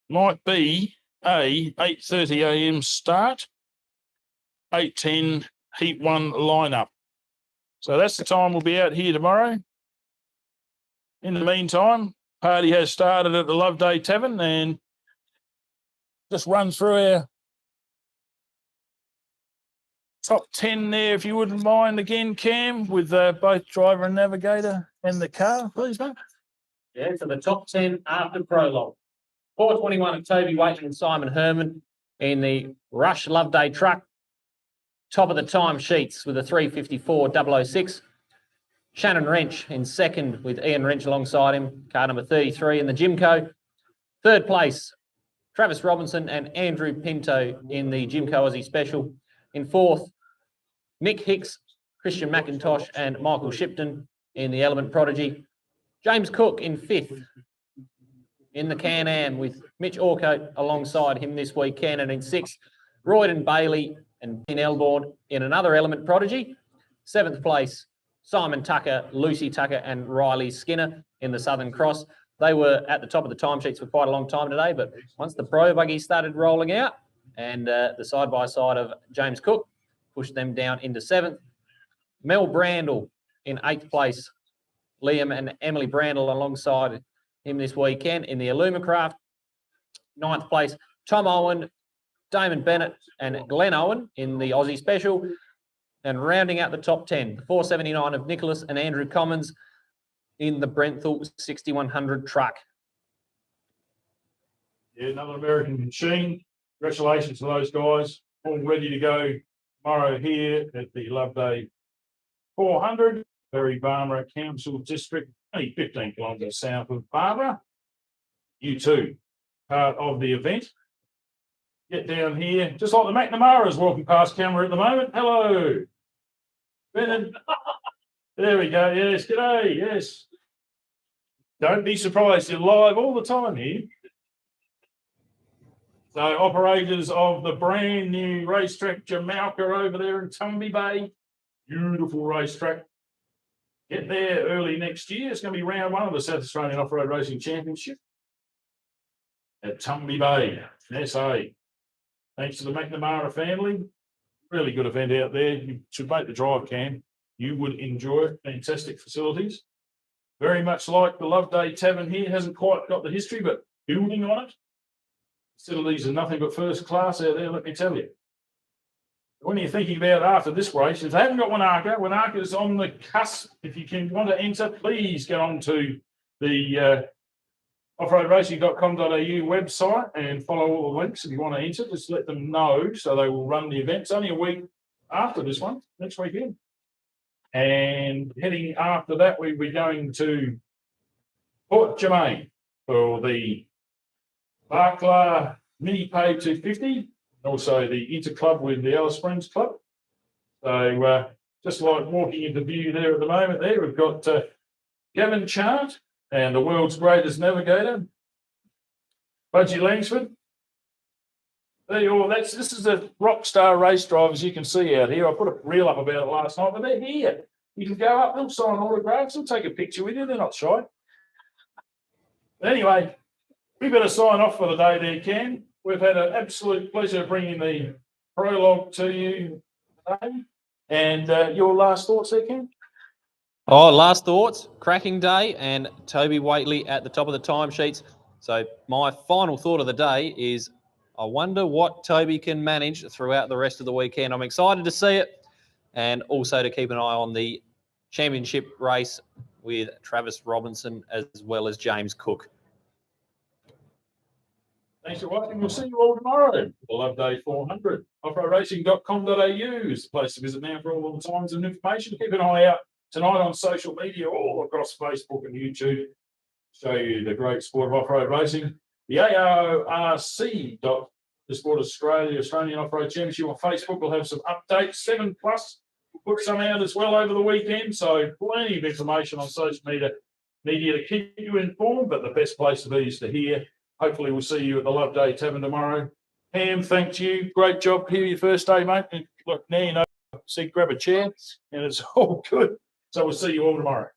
might be a 8:30am start, 8:10 Heat 1 lineup. So that's the time we'll be out here tomorrow. In the meantime, party has started at the Loveday Tavern and just run through our top 10 there, if you wouldn't mind again, Cam, with both driver and navigator and the car, please, mate. Yeah, so the top 10 after Prologue. 421 of Toby Waitman and Simon Herman in the Rush Loveday truck. Top of the time sheets with a 3:54.006. Shannon Wrench in second with Ian Wrench alongside him, car number 33 in the Jimco. Third place, Travis Robinson and Andrew Pinto in the Jimco Aussie Special. In fourth, Mick Hicks, Christian McIntosh and Michael Shipton in the Element Prodigy. James Cook in fifth in the Can-Am with Mitch Orcote alongside him this weekend. And in sixth, Royden Bailey and Ben Elborn in another Element Prodigy. Seventh place, Simon Tucker, Lucy Tucker and Riley Skinner in the Southern Cross. They were at the top of the timesheets for quite a long time today, but once the Pro-buggy started rolling out and the side-by-side of James Cook pushed them down into seventh. Mel Brandle in eighth place. Liam and Emily Brandle alongside him this weekend in the Illumicraft. Ninth place, Tom Owen, Damon Bennett and Glenn Owen in the Aussie Special. And rounding out the top 10, the 479 of Nicholas and Andrew Commons in the Brenthal 6100 truck. Yeah, another American machine. Congratulations to those guys. All ready to go tomorrow here at the Loveday 400, Berry Barmera Council District, only 15 kilometres south of Barbara. You too, part of the event. Get down here, just like the McNamara's walking past camera at the moment. Hello. Bennett. There we go. Yes, g'day. Yes. Don't be surprised, you're live all the time here. So operators of the brand new racetrack Jamalca over there in Tumby Bay. Beautiful racetrack. Get there early next year. It's going to be round one of the South Australian Off-Road Racing Championship at Tumby Bay, SA. Thanks to the McNamara family. Really good event out there. You should make the drive, Cam. You would enjoy it. Fantastic facilities. Very much like the Loveday Tavern here. Hasn't quite got the history, but building on it. Facilities are nothing but first class out there, let me tell you. When you're thinking about after this race, if they haven't got Wanaka is on the cusp. If you can want to enter, please get on to the offroadracing.com.au website and follow all the links. If you want to enter, just let them know so they will run the event. It's only a week after this one, next weekend. And heading after that, we'll be going to Port Germain for the Barkla Mini Pave 250. Also the Interclub with the Alice Springs Club. So just like walking into view there at the moment there, we've got Gavin Chart and the world's greatest navigator, Budgie Langsford. There you are. This is the rock star race drivers you can see out here. I put a reel up about it last night, but they're here. You can go up, they'll sign autographs, they'll take a picture with you, they're not shy. But anyway, we better sign off for the day there, Ken. We've had an absolute pleasure bringing the Prologue to you today. And your last thoughts there, Ken? Oh, last thoughts. Cracking day and Toby Waitley at the top of the timesheets. So my final thought of the day is I wonder what Toby can manage throughout the rest of the weekend. I'm excited to see it and also to keep an eye on the championship race with Travis Robinson as well as James Cook. Thanks for watching. We'll see you all tomorrow. The Loveday 400. Offroadracing.com.au is the place to visit now for all the times and information. Keep an eye out tonight on social media, all across Facebook and YouTube. Show you the great sport of off-road racing. The AORC. The Sport Australia, Australian Off-Road Championship on Facebook will have some updates. 7+. We'll put some out as well over the weekend. So plenty of information on social media to keep you informed. But the best place to be is to hear. Hopefully we'll see you at the Loveday Tavern tomorrow. Ham, thanks you. Great job here your first day, mate. And look, now you know, see, grab a chair and it's all good. So we'll see you all tomorrow.